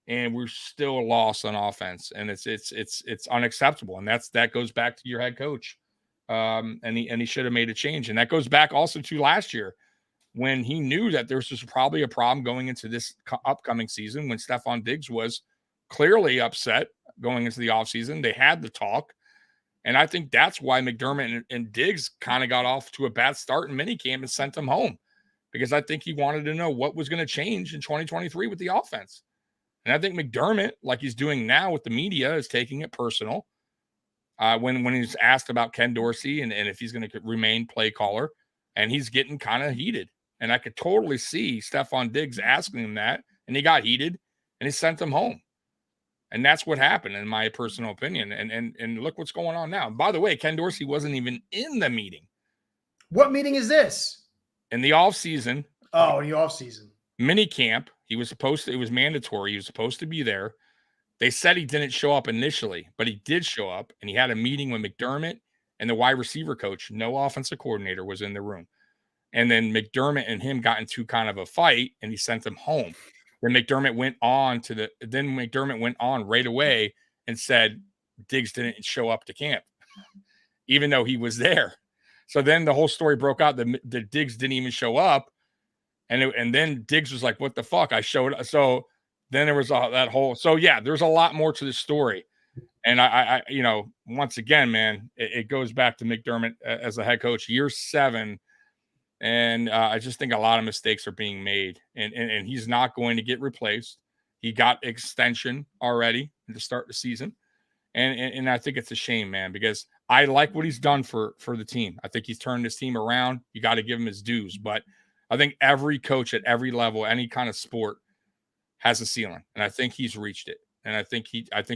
and we're still lost on offense, and it's unacceptable. And that goes back to your head coach. And he should have made a change. And that goes back also to last year when he knew that there was probably a problem going into this upcoming season, when Stephon Diggs was clearly upset going into the offseason. They had the talk. And I think that's why McDermott and Diggs kind of got off to a bad start in minicamp and sent them home, because I think he wanted to know what was going to change in 2023 with the offense. And I think McDermott, like he's doing now with the media, is taking it personal. When he's asked about Ken Dorsey and if he's going to remain play caller, and he's getting kind of heated. And I could totally see Stephon Diggs asking him that, and he got heated, and he sent him home. And that's what happened, in my personal opinion. And look what's going on now. And by the way, Ken Dorsey wasn't even in the meeting. What meeting is this? In the offseason. Oh, in the offseason. Mini camp. It was mandatory. He was supposed to be there. They said he didn't show up initially, but he did show up, and he had a meeting with McDermott and the wide receiver coach. No offensive coordinator was in the room. And then McDermott and him got into kind of a fight, and he sent him home. Then McDermott went on right away and said Diggs didn't show up to camp, even though he was there. So then the whole story broke out that Diggs didn't even show up. And then Diggs was like, what the fuck? I showed up. So then there was there's a lot more to the story. And I once again, man, it goes back to McDermott as a head coach, year 7. And I just think a lot of mistakes are being made, and he's not going to get replaced. He got extension already to start the season. And I think it's a shame, man, because I like what he's done for the team. I think he's turned his team around. You got to give him his dues. But I think every coach at every level, any kind of sport, has a ceiling. And I think he's reached it. And I think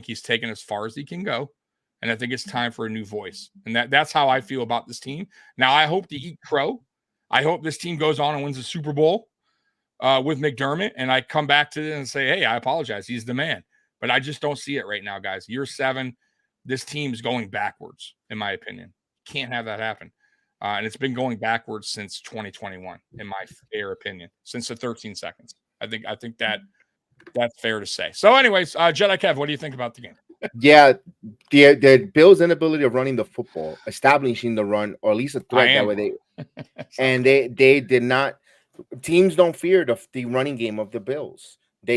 he's taken as far as he can go. And I think it's time for a new voice. And that's how I feel about this team. Now, I hope to eat crow. I hope this team goes on and wins the Super Bowl with McDermott. And I come back to it and say, hey, I apologize. He's the man. But I just don't see it right now, guys. Year 7, this team's going backwards, in my opinion. Can't have that happen. And it's been going backwards since 2021, in my fair opinion, since the 13 seconds. I think that's fair to say. So anyways, Jedi Kev, what do you think about the game? Yeah, the Bills' inability of running the football, establishing the run, or at least a threat that way they did not. Teams don't fear the running game of the Bills. All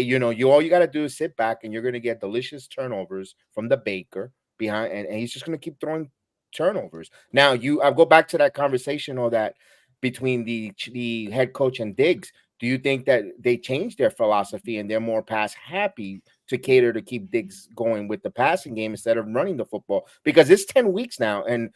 you got to do is sit back, and you're going to get delicious turnovers from the Baker behind, and he's just going to keep throwing turnovers. Now, I go back to that conversation or that between the head coach and Diggs. Do you think that they changed their philosophy and they're more pass happy to cater to keep Diggs going with the passing game instead of running the football? Because it's 10 weeks now, and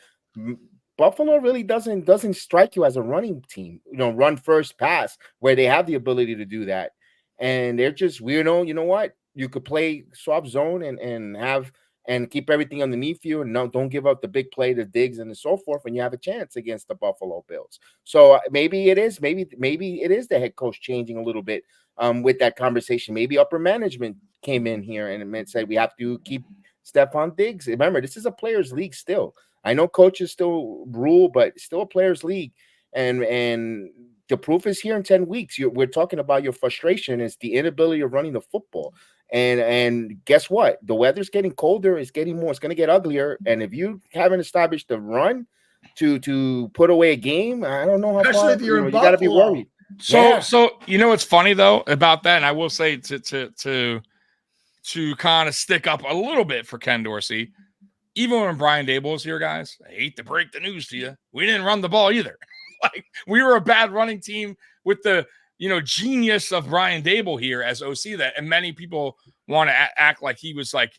Buffalo really doesn't strike you as a running team. Run first pass where they have the ability to do that, and they're just you know what, you could play swap zone and keep everything underneath you, and don't give up the big play to Diggs and so forth, and you have a chance against the Buffalo Bills. So maybe it is the head coach changing a little bit with that conversation. Maybe upper management came in here and said we have to keep Stephon Diggs. Remember, this is a players' league still. I know coaches still rule, but it's still a players' league, and the proof is here in 10 weeks. We're talking about your frustration is the inability of running the football. And guess what? The weather's getting colder. It's getting more. It's going to get uglier. And if you haven't established the run to put away a game, I don't know how Especially far. if you're in You got to be Buffalo. worried. So what's funny though about that, and I will say to kind of stick up a little bit for Ken Dorsey, even when Brian Dable was here, guys, I hate to break the news to you, we didn't run the ball either. Like, we were a bad running team with the genius of Brian Dable here as OC. That, and many people want to act like he was like,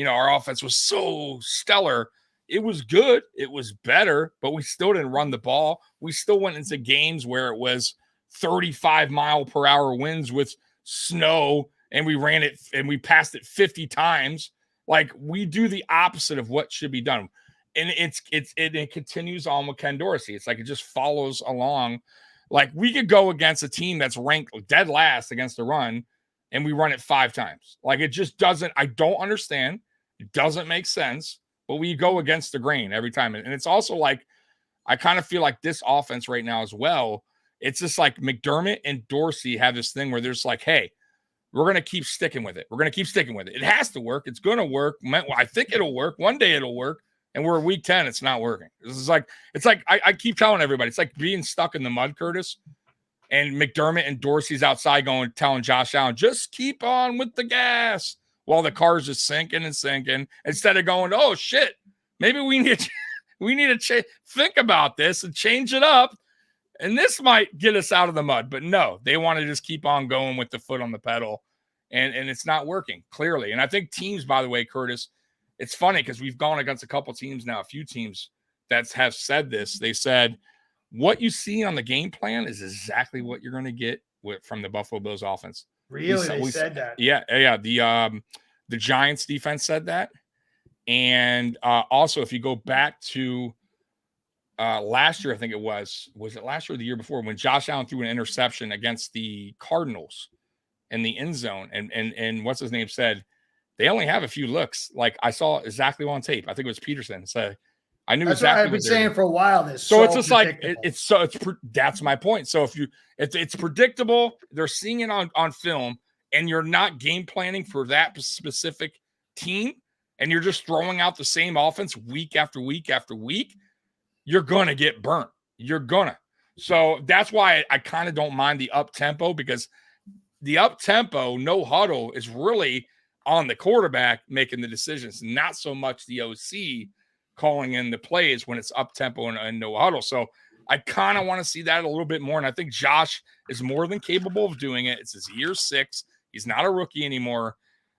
our offense was so stellar. It was good, it was better, but we still didn't run the ball. We still went into games where it was 35-mile-per-hour winds with snow, and we ran it and we passed it 50 times. Like, we do the opposite of what should be done. And it continues on with Ken Dorsey. It's like it just follows along. Like, we could go against a team that's ranked dead last against the run, and we run it 5 times. Like, it just doesn't. I don't understand. It doesn't make sense. But we go against the grain every time. And it's also like, I kind of feel like this offense right now as well. It's just like McDermott and Dorsey have this thing where there's like, hey, we're going to keep sticking with it. We're going to keep sticking with it. It has to work. It's going to work. I think it'll work. One day it'll work. And we're week 10. It's not working. It's like I keep telling everybody, it's like being stuck in the mud, Curtis. And McDermott and Dorsey's outside telling Josh Allen, just keep on with the gas while the car's just sinking and sinking, instead of going, oh shit, maybe we need to think about this and change it up. And this might get us out of the mud. But no, they want to just keep on going with the foot on the pedal. And it's not working, clearly. And I think teams, by the way, Curtis, it's funny because we've gone against a couple teams now, a few teams that have said this. They said, what you see on the game plan is exactly what you're going to get from the Buffalo Bills offense. Really? They said that? Yeah. The Giants defense said that. And also, if you go back to last year, I think was it last year or the year before, when Josh Allen threw an interception against the Cardinals in the end zone, and what's his name said, they only have a few looks. Like, I saw exactly on tape. I think it was Peterson. So I knew that's exactly what I've been saying for a while. So it's just like that's my point. So if it's predictable, they're seeing it on film, and you're not game planning for that specific team, and you're just throwing out the same offense week after week after week, you're gonna get burnt. You're gonna. So that's why I kind of don't mind the up tempo, because the up tempo, no huddle, is really on the quarterback making the decisions, not so much the OC calling in the plays when it's up tempo and no huddle. So I kind of want to see that a little bit more. And I think Josh is more than capable of doing it. It's his year 6. He's not a rookie anymore.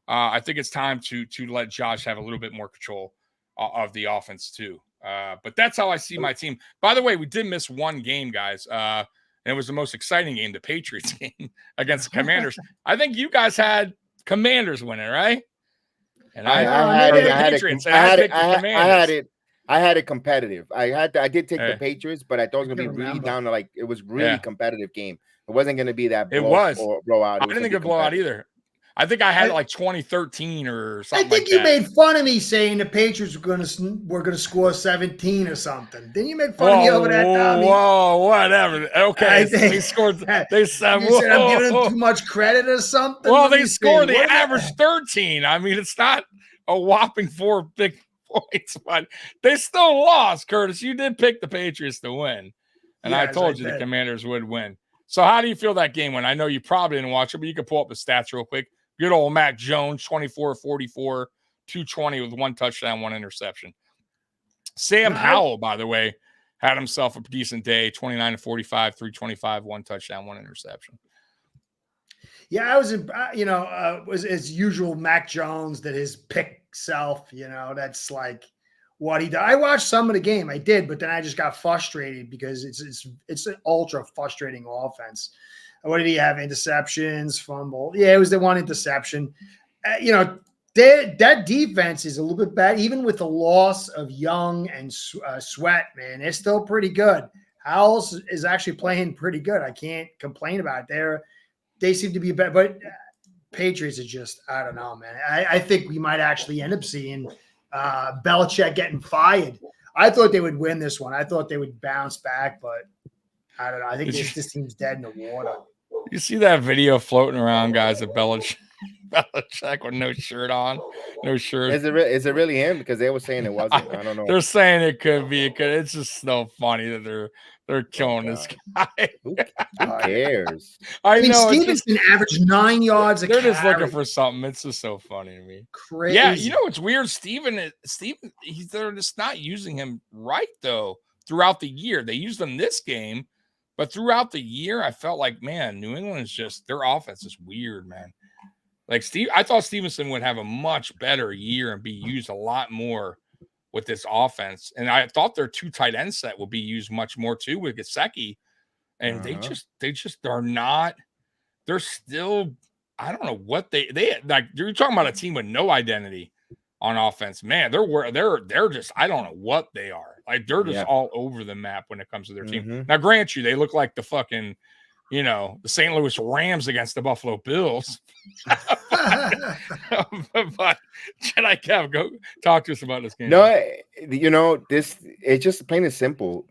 I think it's time to let Josh have a little bit more control of the offense too. But that's how I see my team. By the way, we did miss one game, guys. And it was the most exciting game, the Patriots game against the Commanders. I think you guys had Commanders winning, right? And I had it competitive. I did take the Patriots, but I thought it was going to be really down to, like, it was really competitive game. It wasn't going to be that blowout. I didn't think it blowout either. I think I had like 2013 or something. I think you made fun of me saying the Patriots were going to score 17 or something. Didn't you make fun of me over that, Tommy? Whoa, whatever. Okay, they scored. They said, you said I'm giving them too much credit or something. Well, they scored the average 13. I mean, it's not a whopping 4 big points, but they still lost, Curtis. You did pick the Patriots to win, and I told you the Commanders would win. So how do you feel that game went? I know you probably didn't watch it, but you can pull up the stats real quick. Good old Mac Jones, 24-44, 220 with 1 touchdown, 1 interception. Sam Howell, by the way, had himself a decent day, 29-45, 325, 1 touchdown, 1 interception. Yeah, I was, was as usual Mac Jones, that his pick self, that's like what he did. I watched some of the game, I did, but then I just got frustrated because it's an ultra frustrating offense. What did he have? Interceptions, fumble. Yeah, it was the 1 interception. That defense is a little bit bad, even with the loss of Young and Sweat. Man, they're still pretty good. Howell is actually playing pretty good. I can't complain about it. They seem to be better, but Patriots are just, I don't know, man. I think we might actually end up seeing Belichick getting fired. I thought they would win this one. I thought they would bounce back, but I don't know. I think Did you- this team's dead in the water. You see that video floating around, guys, of Belichick with no shirt on, no shirt. Is it really him? Because they were saying it wasn't. I don't know. They're saying it could be. It's just so funny that they're killing this guy. Who cares? I mean, know. Stevenson averaged 9 yards a They're just carry. looking for something. It's just so funny to me. Crazy. Yeah, you know what's weird? Steven, they're just not using him right though. Throughout the year, they used him this game, but throughout the year, I felt like, man, New England is just their offense is weird, man. Like I thought Stevenson would have a much better year and be used a lot more with this offense, and I thought their 2 tight end set would be used much more too with Gesicki, and they just are not. They're still. I don't know what they like. You're talking about a team with no identity on offense, man. They're just. I don't know what they are. Like they're just all over the map when it comes to their team. Now, grant you, they look like the fucking, the St. Louis Rams against the Buffalo Bills. But should I, Kev, go talk to us about this game? No, it's just plain and simple.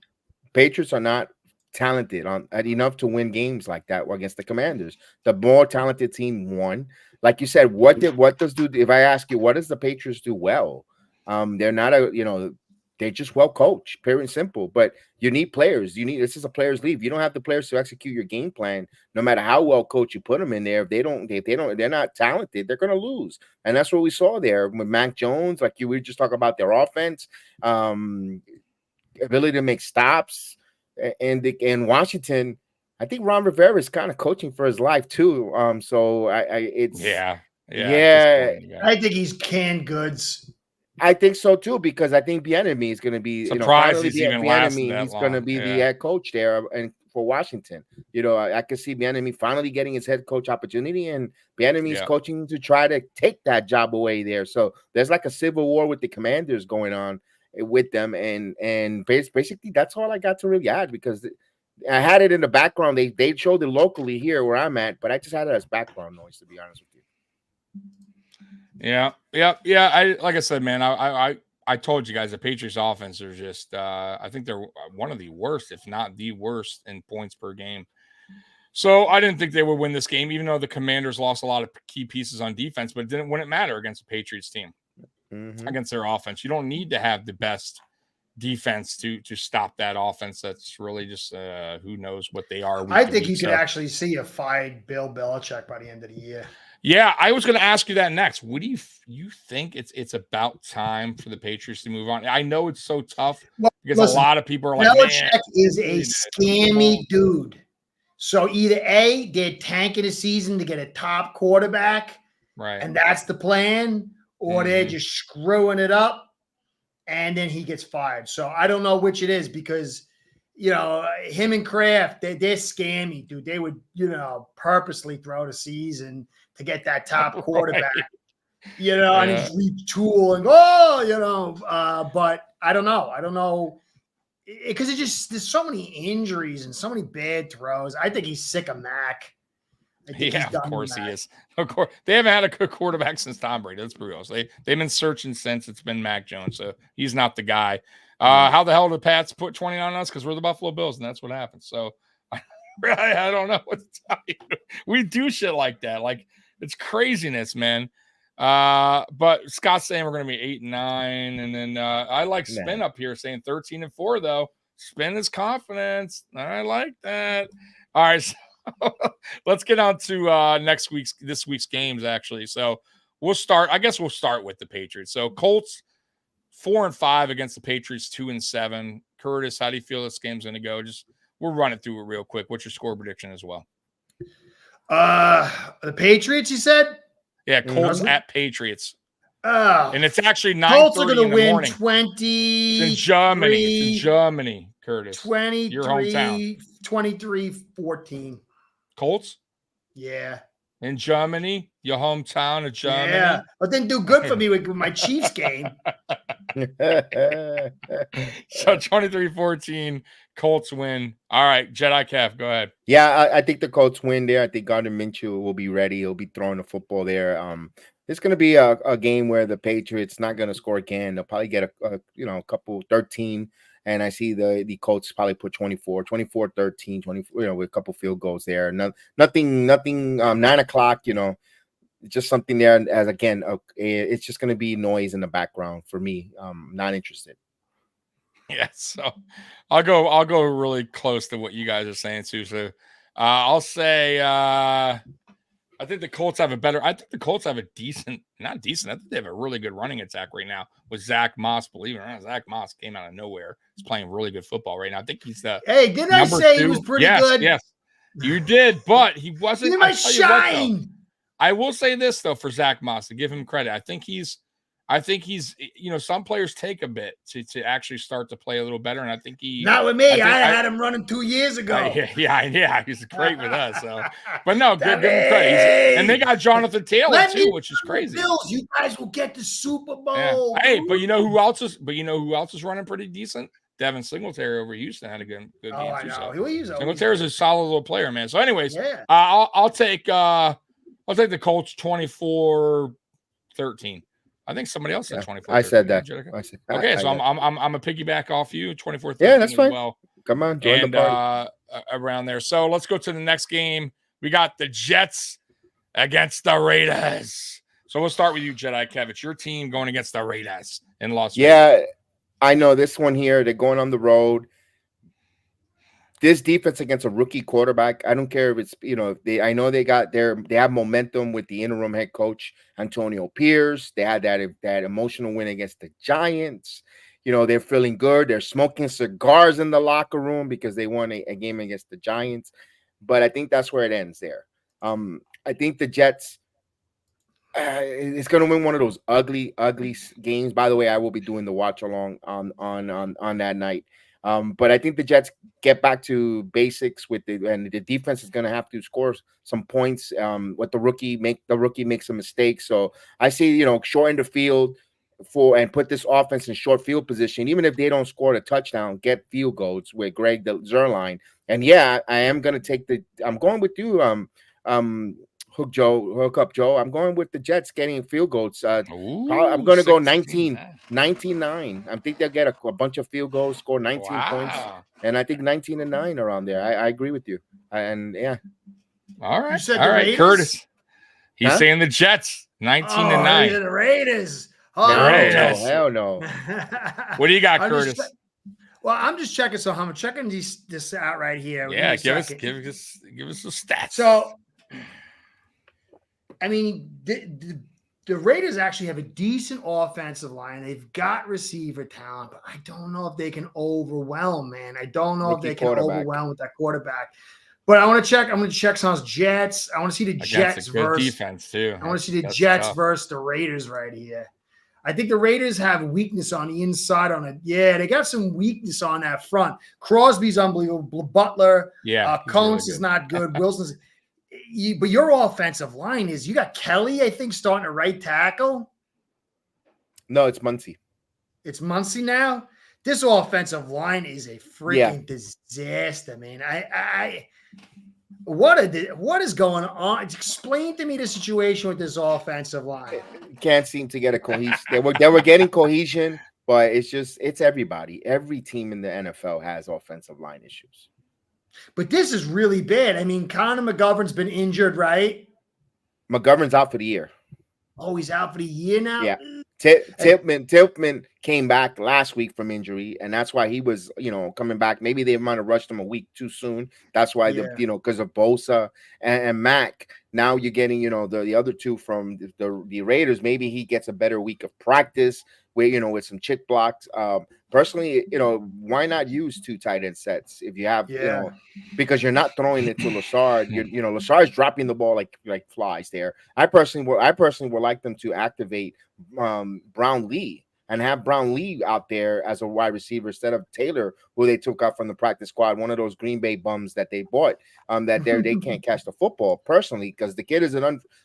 Patriots are not talented enough to win games like that against the Commanders. The more talented team won. Like you said, if I ask you, what does the Patriots do well? They're not they're just well coached, pure and simple. But you need players. This is a players' league. You don't have the players to execute your game plan, no matter how well coached you put them in there. If they're not talented, they're going to lose. And that's what we saw there with Mac Jones. Like we were just talking about their offense, ability to make stops, and in Washington, I think Ron Rivera is kind of coaching for his life too. So it's yeah. I think he's canned goods. I think so too, because I think Bieniemy is going to be surprised he's even lasting that he's going to be the head coach there and for Washington. I can see Bieniemy finally getting his head coach opportunity, and Bieniemy is coaching to try to take that job away there. So there's like a civil war with the Commanders going on with them, and basically that's all I got to really add, because I had it in the background. They showed it locally here where I'm at, but I just had it as background noise, to be honest with you. Yeah. Like I said, man, I told you guys the Patriots offense are just I think they're one of the worst, if not the worst, in points per game. So I didn't think they would win this game, even though the Commanders lost a lot of key pieces on defense, but it wouldn't matter against the Patriots team, against their offense. You don't need to have the best defense to stop that offense. That's really just who knows what they are. I think you could actually see a fired Bill Belichick by the end of the year. Yeah, I was going to ask you that next. What do you think it's about time for the Patriots to move on? I know it's so tough because a lot of people are like, Belichick is a scammy dude. So either A, they're tanking a season to get a top quarterback, right, and that's the plan, or they're just screwing it up, and then he gets fired. So I don't know which it is, because him and Kraft, they're scammy, dude. They would purposely throw the season to get that top quarterback, and just retool and go, but I don't know. Because there's so many injuries and so many bad throws. I think he's sick of Mac. Yeah, of course he is. Of course, they haven't had a good quarterback since Tom Brady. Let's be real. They've been searching since it's been Mac Jones, so he's not the guy. How the hell did the Pats put 20 on us? Because we're the Buffalo Bills, and that's what happens. So I don't know what to tell you. We do shit like that. Like, it's craziness, man. But Scott's saying we're going to be 8-9, and then I like Spin up here saying 13-4 though. Spin is confidence. I like that. All right, so let's get on to this week's games actually. So we'll start. I guess we'll start with the Patriots. So Colts 4-5 against the Patriots 2-7. Curtis, how do you feel this game's going to go? We'll run it through it real quick. What's your score prediction as well? The Patriots, you said? Yeah, Colts at Patriots. Oh. And it's actually 9:30 Colts are going to win morning. 20. It's in Germany. It's in Germany, Curtis. 23, your hometown. 23-14. Colts? Yeah. In Germany, your hometown of Germany. Yeah, but didn't do good for me with my Chiefs game. So 23-14, Colts win. All right, Jedi Calf, go ahead. Yeah, I think the Colts win there. I think Gardner Minshew will be ready. He'll be throwing the football there. It's going to be a game where the Patriots not going to score again. They'll probably get a couple 13, and I see the Colts probably put 24, 13, 24, with a couple field goals there. Nothing 9 o'clock, just something there as again, it's just going to be noise in the background for me. Not interested. Yeah, so I'll go really close to what you guys are saying too. So I'll say I think the Colts have a decent, not decent. I think they have a really good running attack right now with Zach Moss. Believe it or not, Zach Moss came out of nowhere. He's playing really good football right now. I think he's the Hey, didn't I say he was pretty good? Yes, you did, but he wasn't. He might shine. I will say this though for Zach Moss, to give him credit, I think he's some players take a bit to actually start to play a little better, and I think not with me. I had him running 2 years ago. Yeah, he's great with us. So, but no, give him credit. And they got Jonathan Taylor too, which is crazy. Bills, you guys will get the Super Bowl. Yeah. Hey, but you know who else is running pretty decent? Devin Singletary over Houston had a good game too. So Singletary's a solid little player, man. So, anyways, I'll take the Colts 24-13. I think somebody else said 24. I said that. Okay, so I'm a piggyback off you 24-13. Yeah, that's fine. Well, come on, join the party. Around there. So let's go to the next game. We got the Jets against the Raiders. So we'll start with you, Jedi Kev. It's your team going against the Raiders in Las Vegas. Yeah, I know this one here. They're going on the road. This defense against a rookie quarterback, I don't care if it's, I know they have momentum with the interim head coach, Antonio Pierce. They had that emotional win against the Giants. They're feeling good. They're smoking cigars in the locker room because they won a game against the Giants. But I think that's where it ends there. I think the Jets, it's going to win one of those ugly games. By the way, I will be doing the watch along on that night. But I think the Jets get back to basics and the defense is going to have to score some points. What the rookie makes a mistake. So I see, shorten the field and put this offense in short field position. Even if they don't score a touchdown, get field goals with Greg Zuerlein. And yeah, I am going to I'm going with you. Hook up Joe. I'm going with the Jets getting field goals. I'm going to go 19-9. I think they'll get a bunch of field goals, score 19 points, and I think 19-9 around there. I agree with you. And yeah. All right. You said all right, Raiders? Curtis. He's saying the Jets 19-9. The Raiders. Hell no. What do you got, Curtis? I'm just checking. So I'm checking this out right here. Yeah, give us the stats. So, I mean, the Raiders actually have a decent offensive line. They've got receiver talent, but I don't know if they can overwhelm, man. I don't know if they can overwhelm with that quarterback. But I want to check. I'm going to check some Jets. I want to see the Jets versus defense too. I want to see the Jets versus the Raiders right here. I think the Raiders have weakness on the inside on it. Yeah, they got some weakness on that front. Crosby's unbelievable. Butler, Combs really is not good. Wilson's. But your offensive line is, you got Kelly, I think, starting at right tackle. No, it's Muncie. It's Muncie now. This offensive line is a freaking disaster, man. What is going on? Explain to me the situation with this offensive line. Can't seem to get a cohesion. They were getting cohesion, but it's everybody. Every team in the NFL has offensive line issues. But this is really bad. I mean, Connor McGovern's been injured, right? McGovern's out for the year. Oh, he's out for the year now? Yeah. Tiltman came back last week from injury, and that's why he was, coming back. Maybe they might have rushed him a week too soon. That's why, because of Bosa and Mack. Now you're getting, the other two from the Raiders. Maybe he gets a better week of practice with some chick blocks. Personally, why not use 2 tight end sets if you have, because you're not throwing it to Lassard. Lassard's dropping the ball like flies there. I personally would like them to activate Brown Lee. and have Brownlee out there as a wide receiver instead of Taylor, who they took out from the practice squad, one of those Green Bay bums that they bought, that they can't catch the football personally, because the kid is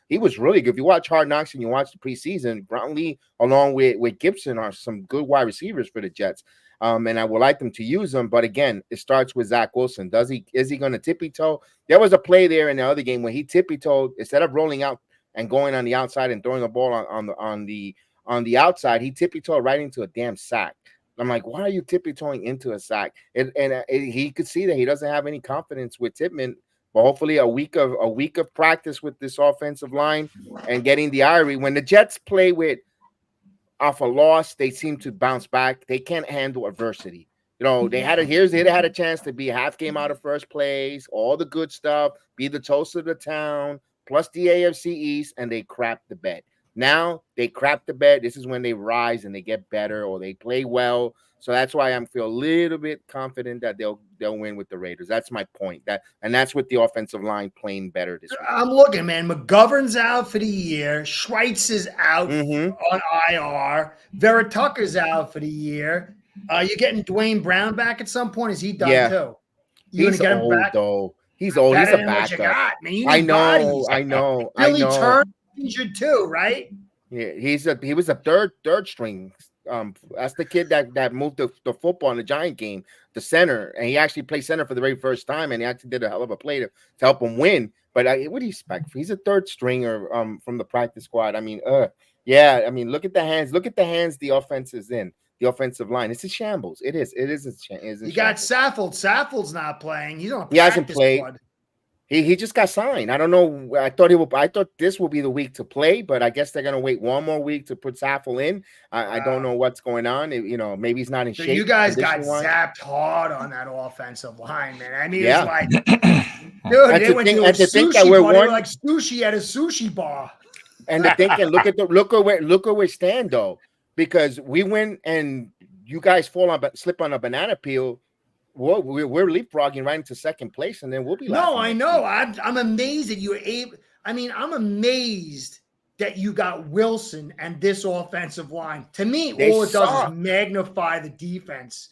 he was really good. If you watch Hard Knocks and you watch the preseason, Brownlee along with Gibson are some good wide receivers for the Jets. And I would like them to use them, but again, it starts with Zach Wilson. Is he going to tippy-toe? There was a play there in the other game where he tippy-toed instead of rolling out and going on the outside and throwing the ball on the outside. He tippy-toed right into a damn sack. I'm like, why are you tippy-toeing into a sack? He could see that he doesn't have any confidence with Tippmann. But hopefully a week of practice with this offensive line and getting the Irie. When the Jets play off a loss, they seem to bounce back. They can't handle adversity. They had a chance to be half game out of first place, all the good stuff, be the toast of the town, plus the AFC East, and they crap the bed. Now they crap the bed. This is when they rise and they get better, or they play well. So that's why I feel a little bit confident that they'll win with the Raiders. That's my point. That's with the offensive line playing better this week. I'm looking, man. McGovern's out for the year. Schweitz is out on IR. Vera Tucker's out for the year. You're getting Dwayne Brown back at some point. Is he done too? He's gonna get old him back? though. He's old. He's a backup. I know. Billy Turner injured too, right? Yeah, he was a third string. That's the kid that moved the football in the Giant game, the center, and he actually played center for the very first time, and he actually did a hell of a play to help him win. But what do you expect? He's a third stringer from the practice squad. I mean, look at the hands. Look at the hands the offense is in. The offensive line. It's a shambles. It is. You got Saffold. Saffold's not playing. He's on. He hasn't played. Squad. He just got signed. I don't know. I thought this will be the week to play, but I guess they're gonna wait one more week to put Saffold in. I don't know what's going on. Maybe he's not in shape. You guys got zapped hard on that offensive line, man. I mean, it's like, dude, they went to a sushi bar. They were like sushi at a sushi bar. And the thinking, look where we stand though, because we win and you guys slip on a banana peel. Well, we're leapfrogging right into second place, and then we'll be. No, I know. I'm amazed that you were able. I mean, I'm amazed that you got Wilson and this offensive line. To me, all it does is magnify the defense.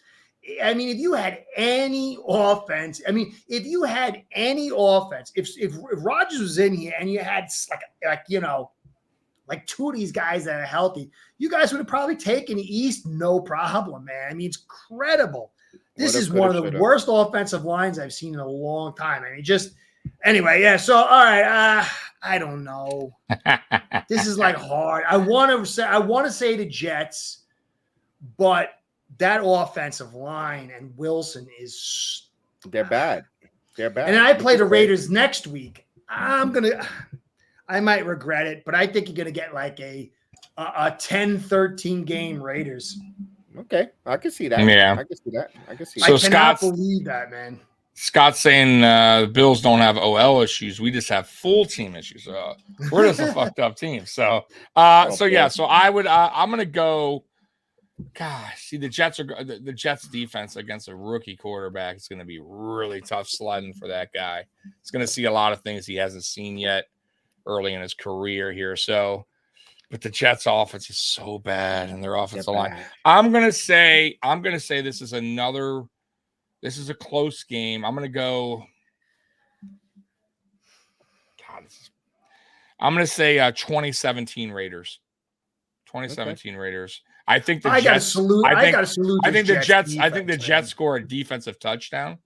I mean, if you had any offense, if Rodgers was in here and you had like two of these guys that are healthy, you guys would have probably taken the East, no problem, man. I mean, it's credible. This is one of the worst offensive lines I've seen in a long time. I mean, anyway, yeah. So, all right, I don't know. This is like hard. I want to say the Jets, but that offensive line and Wilson they're bad. They're bad. And I play the Raiders next week. I might regret it, but I think you're gonna get like a 10-13 game Raiders. Okay, I can see that. Yeah, I can see that. So I cannot believe that, man. Scott's saying the Bills don't have OL issues. We just have full team issues. We're just a fucked up team. So, So I would. I'm gonna go. Gosh, see the Jets defense against a rookie quarterback. It's gonna be really tough sledding for that guy. He's gonna see a lot of things he hasn't seen yet early in his career here. So. But the Jets' offense is so bad, and their offensive line. I'm gonna say this is a close game. I'm gonna go. I'm gonna say 2017 Raiders. 2017 Raiders. I think the Jets. I gotta salute. I think the Jets. I think the Jets score a defensive touchdown.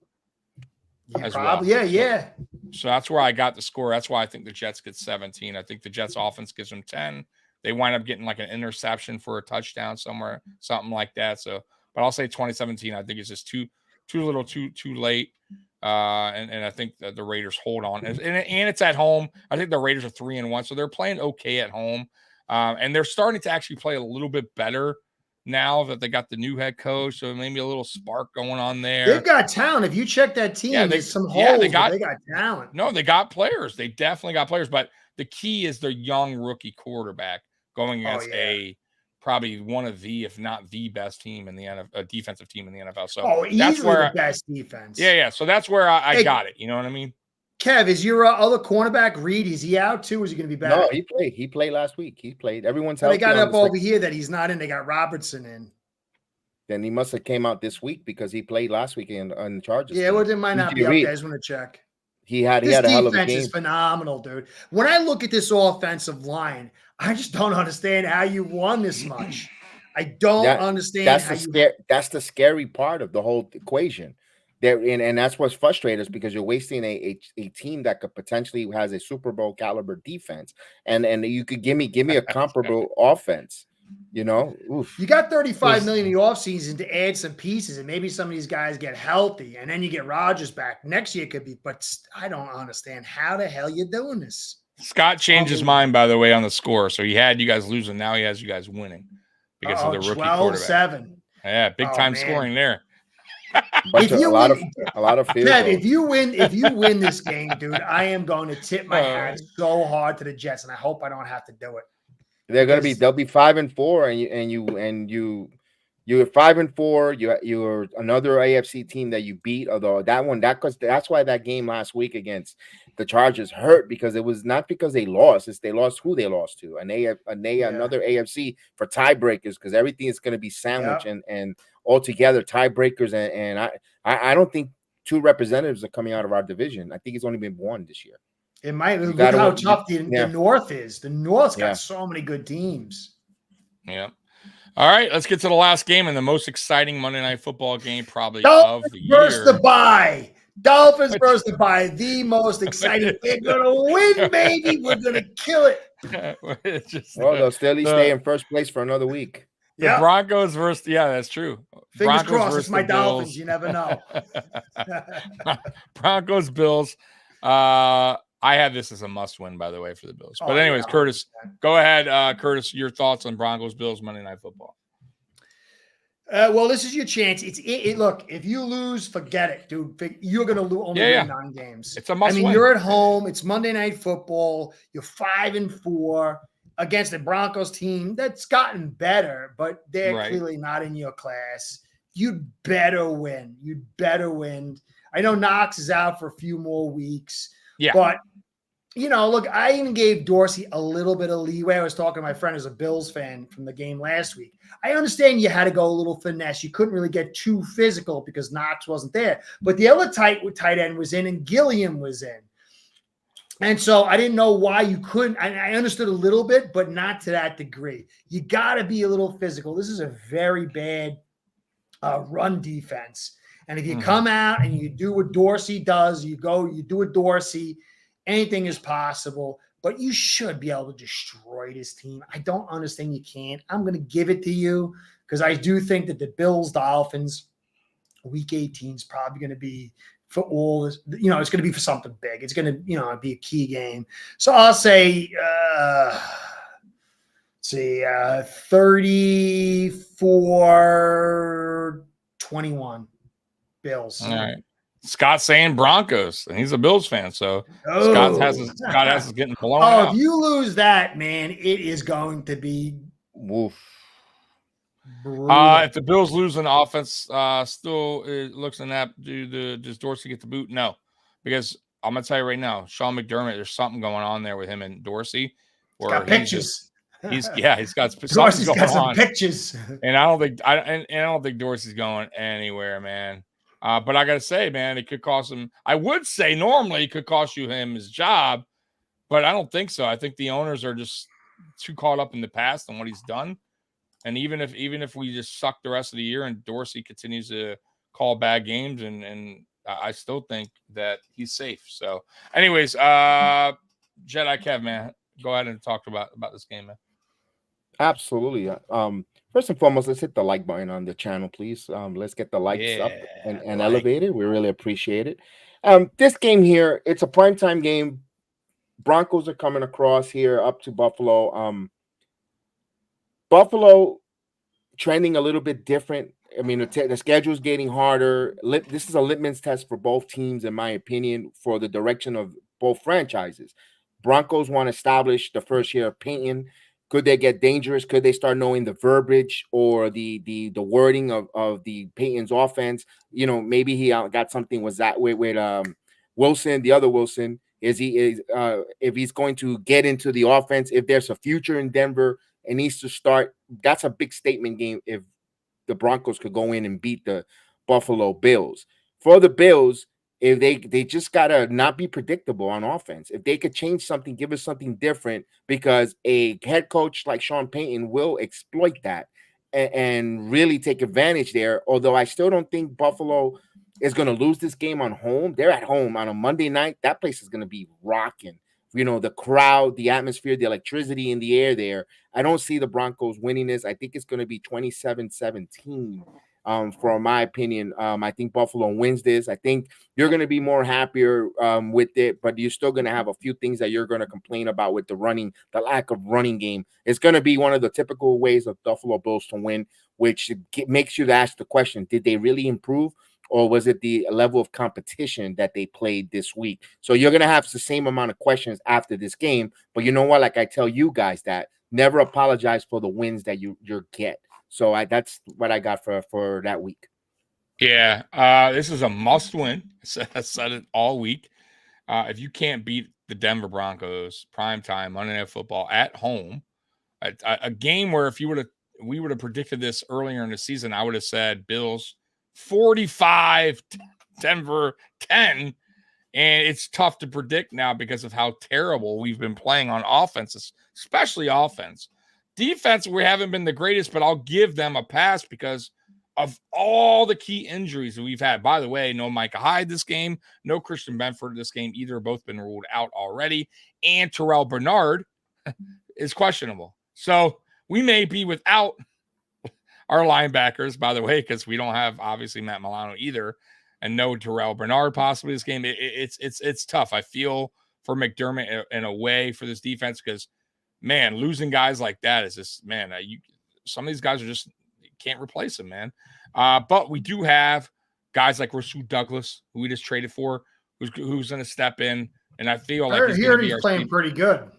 Yeah. So that's where I got the score. That's why I think the Jets get 17. I think the Jets' offense gives them 10. They wind up getting like an interception for a touchdown somewhere, something like that. So, but I'll say 2017. I think it's just too little, too late. And I think that the Raiders hold on, and it's at home. I think the Raiders are 3-1, so they're playing okay at home. And they're starting to actually play a little bit better now that they got the new head coach. So maybe a little spark going on there. They've got talent. If you check that team, there's some holes. They got talent. No, they got players. They definitely got players. But the key is their young rookie quarterback going against probably one of the, if not the best team in the NFL, defensive team in the NFL. So that's where the best defense. Yeah. So that's where I got it. You know what I mean? Kev, is your other cornerback Reed? Is he out too? Or is he going to be back? No, he played. He played last week. He played. Everyone's They healthy. got on up the over here that he's not in. They got Robertson in. Then he must have came out this week because he played last week on the Chargers. Yeah, well, it might not be up there. I just want to check. He had This a hell of a defense game. is phenomenal, dude. When I look at this offensive line, I just don't understand how you won this much. I don't understand that's the scary part of the whole equation. There and that's what's frustrating us because you're wasting a team that could potentially has a Super Bowl caliber defense, and you could give me a comparable offense. You know, you got $35 million in the offseason to add some pieces, and maybe some of these guys get healthy, and then you get Rodgers back next year. Could be, but I don't understand how the hell you're doing this. Scott changed his mind, by the way, on the score. So he had you guys losing. Now he has you guys winning because of the rookie quarterback. 12-7. Yeah, big time scoring there. If you win, a lot of field Kev, goals. if you win this game, dude, I am going to tip my hat so hard to the Jets, and I hope I don't have to do it. They'll be 5-4, and you're 5-4. You're another AFC team that you beat. Although that's why that game last week against the Chargers hurt, because it was not because they lost. It's they lost who they lost to, another AFC for tiebreakers, because everything is going to be sandwiched and altogether tiebreakers. And I don't think two representatives are coming out of our division. I think it's only been one this year. It might look how tough the North is. The North's got so many good teams. Yeah. All right, let's get to the last game and the most exciting Monday Night Football game probably of the year. Versus the bye. Dolphins versus the bye. The most exciting. We're gonna win, baby. We're gonna kill it. They'll still stay in first place for another week. The Broncos versus that's true. Fingers Broncos crossed, it's my Dolphins. You never know. Broncos, Bills. I have this as a must-win, by the way, for the Bills. But anyways, Curtis, go ahead. Curtis, your thoughts on Broncos, Bills, Monday Night Football. Well, this is your chance. Look, if you lose, forget it, dude. You're going to only win 9 games. It's a must-win. I mean, you're at home. It's Monday Night Football. You're 5-4 against the Broncos team that's gotten better, but they're clearly not in your class. You'd better win. I know Knox is out for a few more weeks. Yeah. But, look, I even gave Dorsey a little bit of leeway. I was talking to my friend who's a Bills fan from the game last week. I understand you had to go a little finesse. You couldn't really get too physical because Knox wasn't there. But the other tight end was in and Gilliam was in. And so I didn't know why you couldn't. I understood a little bit, but not to that degree. You got to be a little physical. This is a very bad run defense. And if you come out and you do what Dorsey does, you do what Dorsey, anything is possible, but you should be able to destroy this team. I don't understand you can't. I'm going to give it to you because I do think that the Bills, Dolphins, week 18 is probably going to be for all this, it's going to be for something big. It's going to, be a key game. So I'll say, 34-21. Bills. All right. Scott's saying Broncos, and he's a Bills fan, so Scott has his getting blown out. If you lose that, man, it is going to be woof. If the Bills lose an offense, still it looks inept. Does Dorsey get the boot? No, because I'm gonna tell you right now, Sean McDermott, there's something going on there with him and Dorsey. He's got pictures. He's got Dorsey's got some on. Pictures. And I don't think Dorsey's going anywhere, man. But I gotta say, man, it could cost him. I would say normally it could cost him his job, but I don't think so. I think the owners are just too caught up in the past and what he's done. And even if we just suck the rest of the year and Dorsey continues to call bad games, and I still think that he's safe. So, anyways, Jedi Kev, man, go ahead and talk about this game, man. Absolutely. First and foremost, let's hit the like button on the channel, please. Let's get the likes up and elevated. We really appreciate it. This game here, it's a primetime game. Broncos are coming across here up to Buffalo. Buffalo trending a little bit different. I mean, the schedule is getting harder. This is a litmus test for both teams, in my opinion, for the direction of both franchises. Broncos want to establish the first year of Peyton. Could they get dangerous? Could they start knowing the verbiage or the wording of the Peyton's offense? Maybe he got something was that way with Wilson, the other Wilson, if he's going to get into the offense, if there's a future in Denver and needs to start. That's a big statement game if the Broncos could go in and beat the Buffalo Bills. For the Bills, if they just gotta not be predictable on offense. If they could change something, give us something different, because a head coach like Sean Payton will exploit that and really take advantage there. Although I still don't think Buffalo is going to lose this game on home. They're at home on a Monday night. That place is going to be rocking. You know, the crowd, the atmosphere, the electricity in the air there. I don't see the Broncos winning this. I think it's going to be 27-17. For my opinion, I think Buffalo wins this. I think you're going to be more happier with it, but you're still going to have a few things that you're going to complain about with the lack of running game. It's going to be one of the typical ways of Buffalo Bills to win, which makes you ask the question, did they really improve? Or was it the level of competition that they played this week? So you're going to have the same amount of questions after this game. But you know what? Like I tell you guys, that never apologize for the wins that you get. So that's what I got for that week. Yeah, this is a must win. I said it all week. If you can't beat the Denver Broncos, primetime Monday Night Football at home, a game where if we would have predicted this earlier in the season, I would have said Bills 45, Denver 10. And it's tough to predict now because of how terrible we've been playing on offenses, especially offense. Defense, we haven't been the greatest, but I'll give them a pass because of all the key injuries that we've had. By the way, no Micah Hyde this game, no Christian Benford this game either. Both been ruled out already. And Terrell Bernard is questionable. So we may be without our linebackers, by the way, because we don't have, obviously, Matt Milano either, and no Terrell Bernard possibly this game. It's tough. I feel for McDermott in a way for this defense because, man, losing guys like that is just, man, some of these guys are just, you can't replace them, man. But we do have guys like Rasul Douglas, who we just traded for, who's going to step in, and I feel like he's playing pretty good.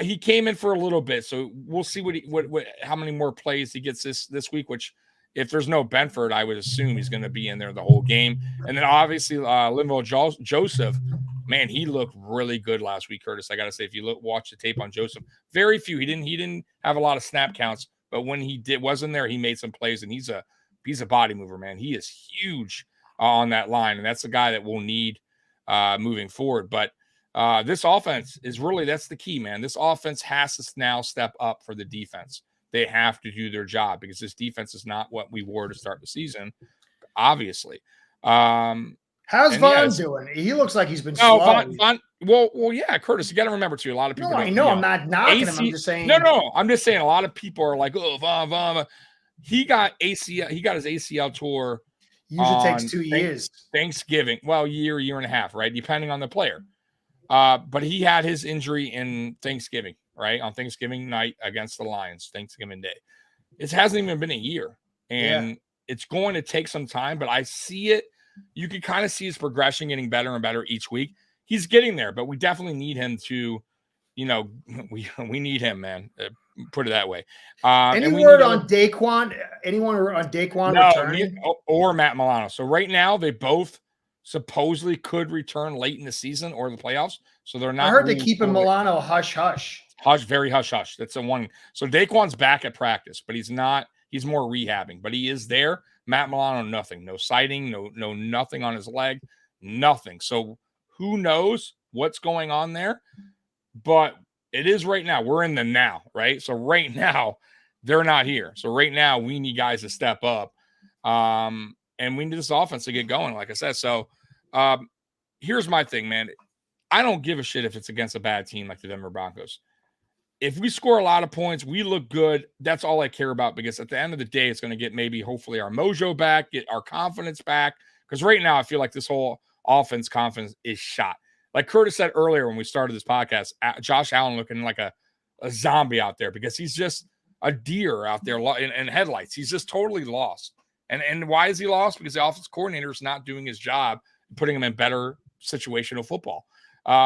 He came in for a little bit, so we'll see how many more plays he gets this week. Which, if there's no Benford, I would assume he's going to be in there the whole game. And then obviously Linval Joseph, man, he looked really good last week. Curtis, I got to say, if you watch the tape on Joseph, very few. He didn't have a lot of snap counts, but when he was in there, he made some plays, and he's a body mover, man. He is huge on that line, and that's the guy that we'll need moving forward. But this offense is really, that's the key, man. This offense has to now step up for the defense. They have to do their job because this defense is not what we wore to start the season, obviously. How's Vaughn doing? He looks like he's been slow. Well, yeah, Curtis, you got to remember too. A lot of people. No, I know. I'm not knocking him. I'm just saying. No. I'm just saying. A lot of people are like, "Oh, Vaughn." He got ACL. He got his ACL tour. Usually takes 2 years. Thanksgiving. Well, year and a half, right? Depending on the player. But he had his injury in Thanksgiving, right? On Thanksgiving night against the Lions, Thanksgiving Day. It hasn't even been a year. And it's going to take some time, but I see it. You can kind of see his progression getting better and better each week. He's getting there, but we definitely need him to, we need him, man. Put it that way. Any word on Daquan? Anyone on Daquan returning? Or Matt Milano. So right now, they both supposedly could return late in the season or the playoffs. So they're not. I heard they keeping Milano hush. Very hush. That's the one. So Daquan's back at practice, but he's not. He's more rehabbing, but he is there. Matt Milano, nothing. No sighting, no nothing on his leg, nothing. So who knows what's going on there? But it is right now. We're in the now, right? So right now, they're not here. So right now, we need guys to step up. And we need this offense to get going, like I said. So here's my thing, man. I don't give a shit if it's against a bad team like the Denver Broncos. If we score a lot of points, we look good. That's all I care about because at the end of the day, it's going to get hopefully our mojo back, get our confidence back. Because right now, I feel like this whole offense confidence is shot. Like Curtis said earlier when we started this podcast, Josh Allen looking like a zombie out there because he's just a deer out there in headlights. He's just totally lost. And why is he lost? Because the offense coordinator is not doing his job, putting him in better situational football.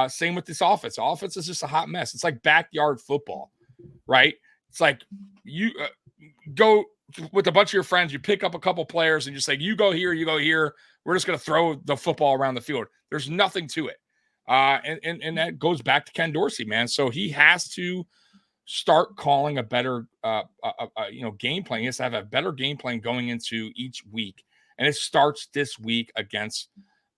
Same with this offense. The offense is just a hot mess. It's like backyard football, right? It's like you go with a bunch of your friends, you pick up a couple players and you say, you go here, you go here. We're just going to throw the football around the field. There's nothing to it. And that goes back to Ken Dorsey, man. So he has to start calling a better, game plan. He has to have a better game plan going into each week. And it starts this week against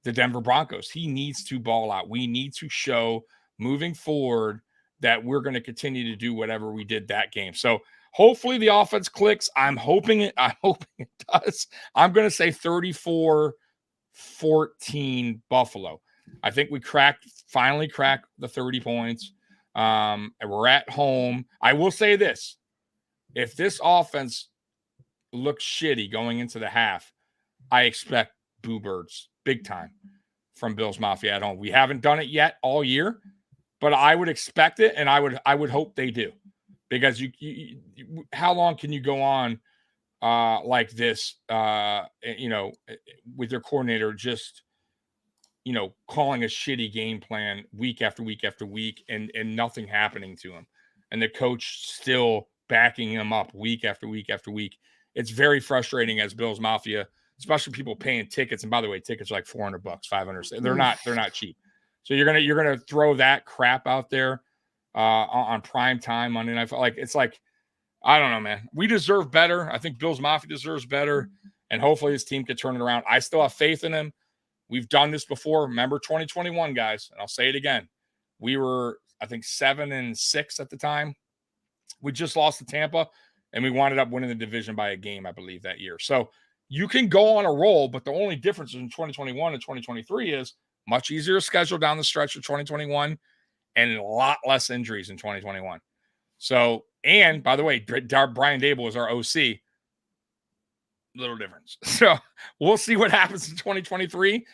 the Denver Broncos. He needs to ball out. We need to show moving forward that we're going to continue to do whatever we did that game. So hopefully the offense clicks. I'm hoping it does. I'm going to say 34-14 Buffalo. I think we finally cracked the 30 points. And we're at home. I will say this. If this offense looks shitty going into the half, I expect boo birds big time from Bills Mafia at home. We haven't done it yet all year, but I would expect it, and I would hope they do, because you how long can you go on like this? With your coordinator just calling a shitty game plan week after week after week, and nothing happening to him, and the coach still backing him up week after week after week. It's very frustrating as Bills Mafia, especially people paying tickets. And by the way, tickets are like $400, $500. They're not cheap. So you're gonna throw that crap out there on prime time Monday night. It's like, I don't know, man. We deserve better. I think Bills Mafia deserves better, and hopefully this team can turn it around. I still have faith in him. We've done this before. Remember 2021, guys, and I'll say it again. We were, I think, 7-6 at the time. We just lost to Tampa, and we wound up winning the division by a game, I believe, that year. So you can go on a roll, but the only difference in 2021 and 2023 is much easier schedule down the stretch of 2021 and a lot less injuries in 2021. So, and by the way, Brian Dable was our OC. Little difference. So we'll see what happens in 2023.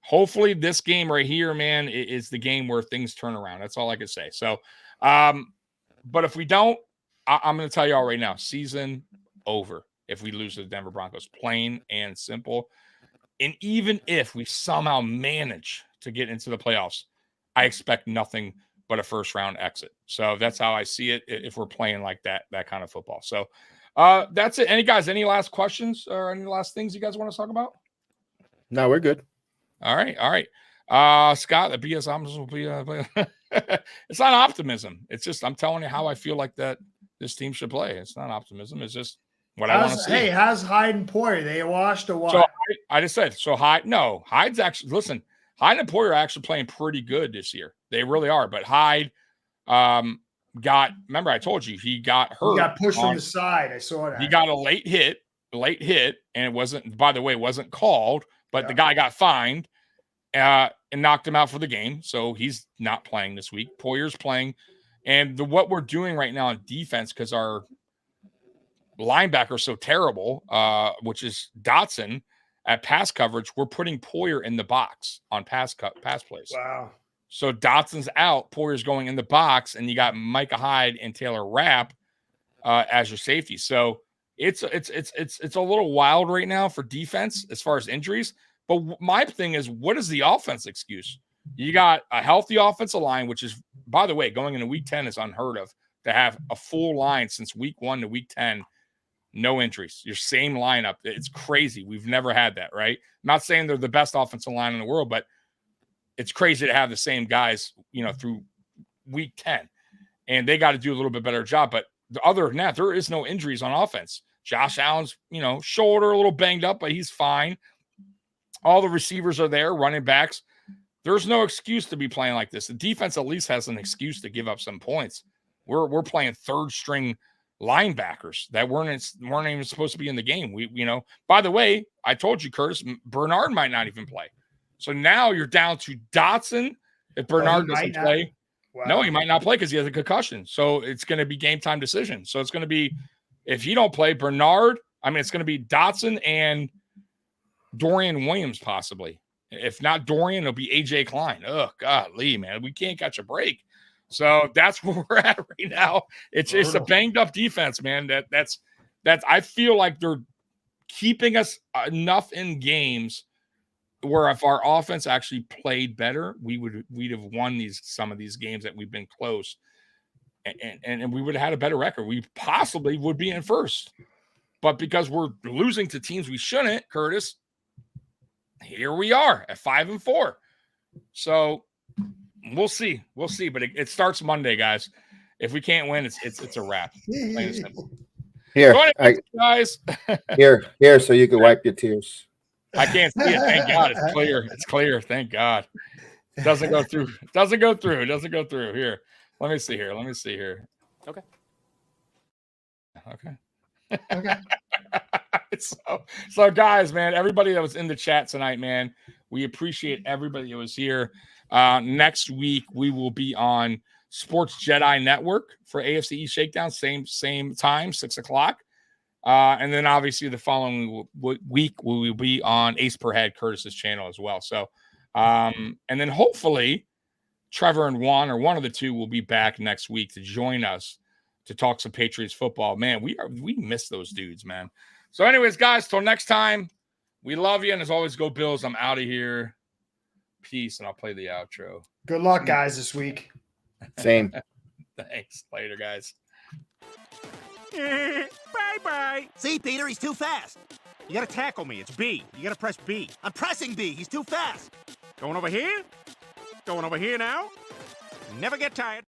Hopefully this game right here, man, is the game where things turn around. That's all I can say. So, but if we don't, I'm going to tell you all right now, season over if we lose to the Denver Broncos, plain and simple. And even if we somehow manage to get into the playoffs, I expect nothing but a first round exit. So that's how I see it if we're playing like that kind of football. So that's it. Any last questions or any last things you guys want to talk about? No, we're good. All right. Scott, the BS optimism will be it's not optimism. It's just I'm telling you how I feel like that this team should play. It's not optimism. It's just what I want to see. Hey, how's Hyde and Poyer? They washed or what? So I just said, Hyde's actually, listen, Hyde and Poyer are actually playing pretty good this year. They really are. But Hyde remember I told you, he got hurt. He got pushed on the side. I saw that. He got a late hit, and it wasn't called, but the guy got fined and knocked him out for the game. So he's not playing this week. Poyer's playing. And what we're doing right now on defense, because our linebacker is so terrible, which is Dotson at pass coverage, we're putting Poyer in the box on pass plays. Wow. So Dotson's out, Poyer's going in the box, and you got Micah Hyde and Taylor Rapp as your safety. So it's a little wild right now for defense as far as injuries. But my thing is, what is the offense excuse? You got a healthy offensive line, which is, by the way, going into week 10 is unheard of, to have a full line since week 1 to week 10, no injuries. Your same lineup. It's crazy. We've never had that, right? I'm not saying they're the best offensive line in the world, but it's crazy to have the same guys, through week 10. And they got to do a little bit better job. But other than that, there is no injuries on offense. Josh Allen's, shoulder a little banged up, but he's fine. All the receivers are there, running backs. There's no excuse to be playing like this. The defense at least has an excuse to give up some points. We're playing third string linebackers that weren't even supposed to be in the game. By the way, I told you, Curtis, Bernard might not even play. So now you're down to Dotson. If Bernard doesn't play, no, he might not play because he has a concussion. So it's going to be game time decision. So it's going to be, if he don't play, Bernard, it's going to be Dotson and Dorian Williams possibly. If not Dorian, it'll be AJ Klein. Oh, golly, man. We can't catch a break. So that's where we're at right now. It's a banged up defense, man. That's I feel like they're keeping us enough in games where if our offense actually played better, we'd have won some of these games that we've been close. And we would have had a better record. We possibly would be in first. But because we're losing to teams we shouldn't, Curtis, here we are at 5-4. So we'll see. We'll see. But it starts Monday, guys. If we can't win, it's a wrap. Plain and simple. Here, So anyways, guys. here, so you can wipe your tears. I can't see it. Thank God. It's clear. It's clear. Thank God. It doesn't go through. It doesn't go through. It doesn't go through. Here. Let me see here. Let me see here. Okay. Okay. So guys, man, everybody that was in the chat tonight, man, we appreciate everybody that was here. Next week we will be on Sports Jedi Network for AFC East Shakedown, same time, 6:00. And then obviously the following week we will be on Ace Per Head, Curtis's channel as well. So, and then hopefully Trevor and Juan, or one of the two, will be back next week to join us to talk some Patriots football. Man, we miss those dudes, man. So anyways, guys, till next time, we love you. And as always, go Bills. I'm out of here. Peace. And I'll play the outro. Good luck, guys, this week. Same. Thanks. Later, guys. Bye-bye. See, Peter, he's too fast. You got to tackle me. It's B. You got to press B. I'm pressing B. He's too fast. Going over here? Going over here now? Never get tired.